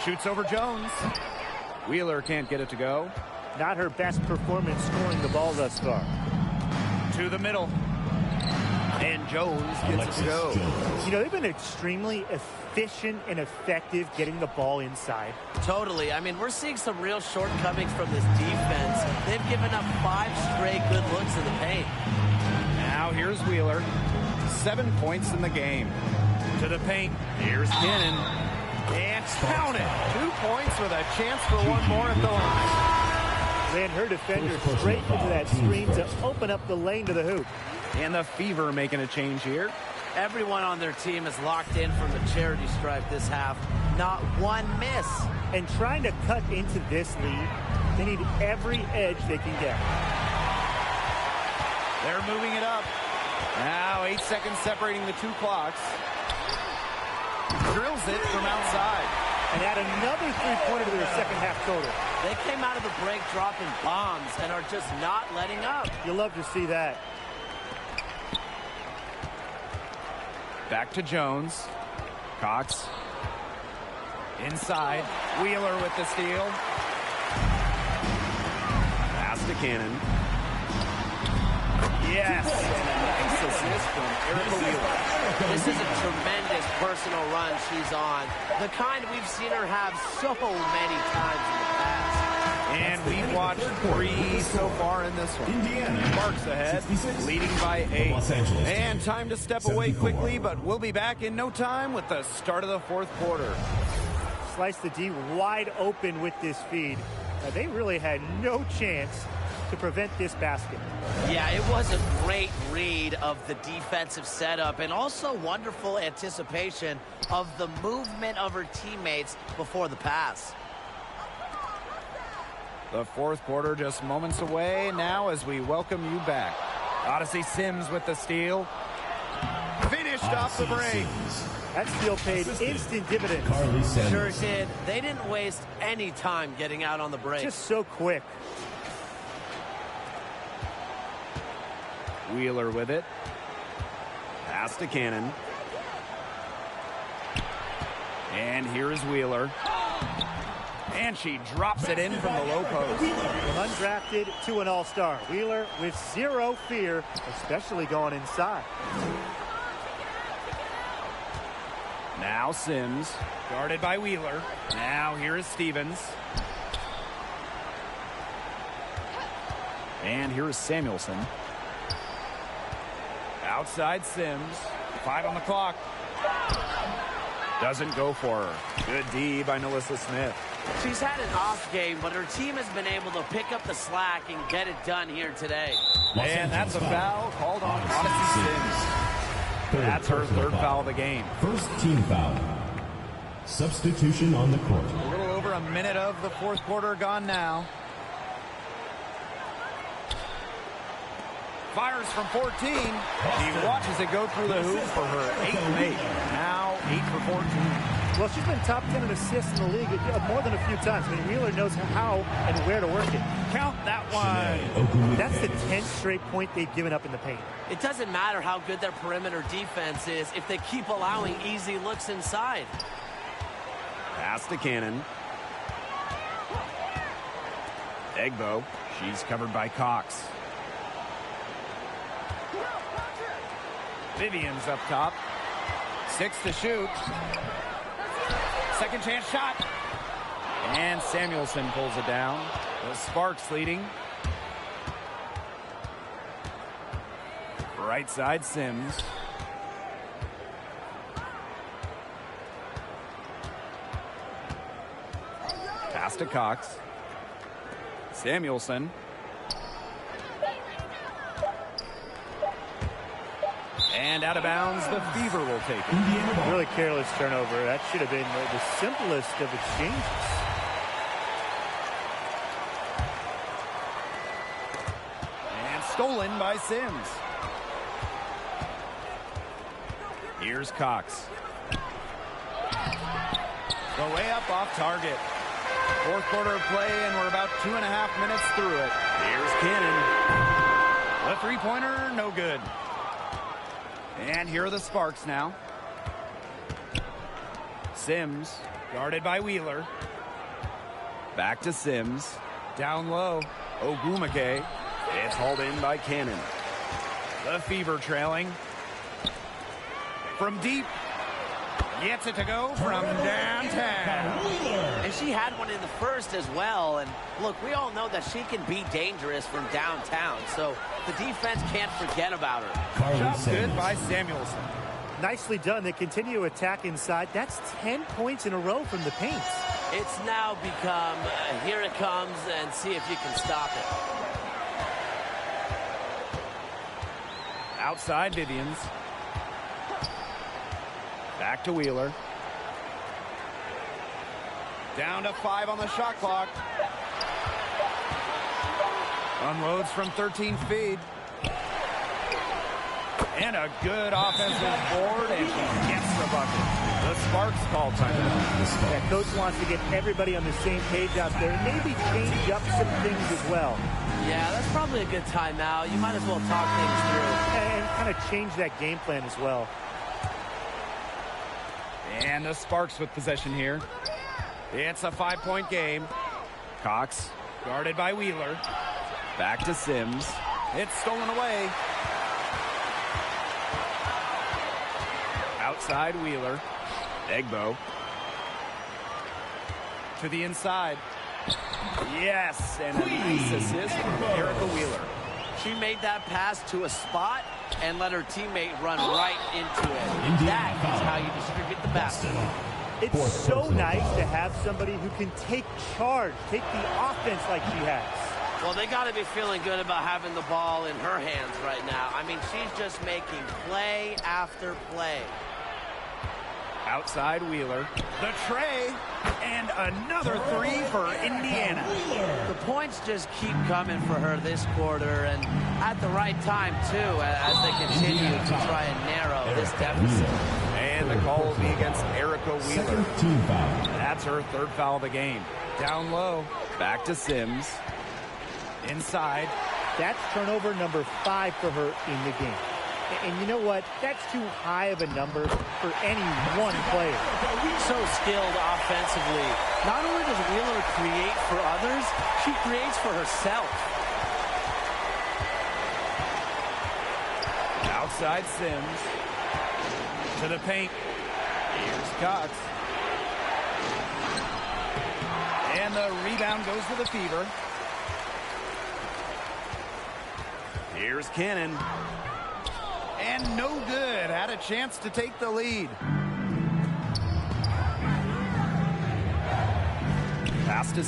Shoots over Jones. Wheeler can't get it to go. Not her best performance scoring the ball thus far. To the middle. And Jones gets it to go. You know, they've been extremely efficient and effective getting the ball inside. Totally. I mean, we're seeing some real shortcomings from this defense. They've given up 5 straight good looks in the paint. Now here's Wheeler. 7 points in the game. To the paint. Here's Cannon. And count it. 2 points with a chance for one more at the line. Ran her defender straight into that screen to open up the lane to the hoop. And the Fever making a change here. Everyone on their team is locked in from the charity stripe this half. Not one miss. And trying to cut into this lead, they need every edge they can get. They're moving it up. Now 8 seconds separating the 2 clocks. Drills it from outside. And add another three-pointer to their second half total. They came out of the break dropping bombs and are just not letting up. You'll love to see that. Back to Jones. Cox. Inside. Wheeler with the steal. Pass to Cannon. Yes. And a nice assist from Erica Wheeler. This is a tremendous personal run she's on. The kind we've seen her have so many times in the past. And we've watched 3 so far in this one. Indiana. Sparks ahead, leading by 8. And time to step away quickly, but we'll be back in no time with the start of the 4th quarter. Slice the D wide open with this feed. They really had no chance to prevent this basket. Yeah, it was a great read of the defensive setup and also wonderful anticipation of the movement of her teammates before the pass. The 4th quarter just moments away now as we welcome you back. Odyssey Sims with the steal. Finished off the break. That steal paid instant dividends. Sure did. They didn't waste any time getting out on the break. Just so quick. Wheeler with it. Pass to Cannon. And here's Wheeler. And she drops it in from the low post. From undrafted to an all-star. Wheeler with zero fear, especially going inside. Now Sims, guarded by Wheeler. Now here is Stevens. And here is Samuelson. Outside Sims. 5 on the clock. Doesn't go for her. Good D by Melissa Smith. She's had an off game, but her team has been able to pick up the slack and get it done here today. And that's a foul called on Odyssey Sims. That's her 3rd foul of the game. First team foul. Substitution on the court. A little over a minute of the 4th quarter gone now. Fires from 14. She watches it go through the hoop for her 8th make. Now 8 for 14. Well, she's been top 10 in assists in the league more than a few times. I mean, Wheeler knows how and where to work it. Count that one. That's the 10th straight point they've given up in the paint. It doesn't matter how good their perimeter defense is if they keep allowing easy looks inside. Pass to Cannon. Egbo. She's covered by Cox. Vivian's up top. 6 to shoot. Second chance shot. And Samuelson pulls it down. The Sparks leading. Right side Sims. Pass to Cox. Samuelson. And out of bounds, the Fever will take it. Really careless turnover. That should have been the simplest of exchanges. And stolen by Sims. Here's Cox. The way up off target. 4th quarter of play, and we're about 2.5 minutes through it. Here's Cannon. The 3-pointer, no good. And here are the Sparks now. Sims, guarded by Wheeler. Back to Sims. Down low. Ogumake. It's hauled in by Cannon. The Fever trailing. From deep. Gets it to go from downtown. And she had one in the first as well. And look, we all know that she can be dangerous from downtown. So the defense can't forget about her. Job good by Samuelson. Nicely done. They continue to attack inside. That's 10 points in a row from the paint. It's now become, here it comes, and see if you can stop it. Outside Vivians. Back to Wheeler. Down to 5 on the shot clock. Unloads from 13 feet. And a good offensive board, and she gets the bucket. The Sparks call timeout. Yeah, coach wants to get everybody on the same page out there. Maybe change up some things as well. Yeah, that's probably a good timeout. You might as well talk things through. And kind of change that game plan as well. And the Sparks with possession here. It's a 5-point game. Cox. Guarded by Wheeler. Back to Sims. It's stolen away. Outside Wheeler. Egbo. To the inside. Yes, and a nice assist from Erica Wheeler. She made that pass to a spot and let her teammate run right into it. That is how you distribute the basketball. It's so nice to have somebody who can take charge, take the offense like she has. Well, they got to be feeling good about having the ball in her hands right now. I mean, she's just making play after play. Outside Wheeler. The tray. And another 3 for Indiana. The points just keep coming for her this quarter, and at the right time, too, as they continue to try and narrow this deficit. And the call will be against Erica Wheeler. That's her 3rd foul of the game. Down low. Back to Sims. Inside. That's turnover number 5 for her in the game. And you know what? That's too high of a number for any one player. So skilled offensively. Not only does Wheeler create for others, she creates for herself. Outside Sims. To the paint. Here's Cox. And the rebound goes to the Fever. Here's Cannon. And no good. Had a chance to take the lead. Pass to Sims.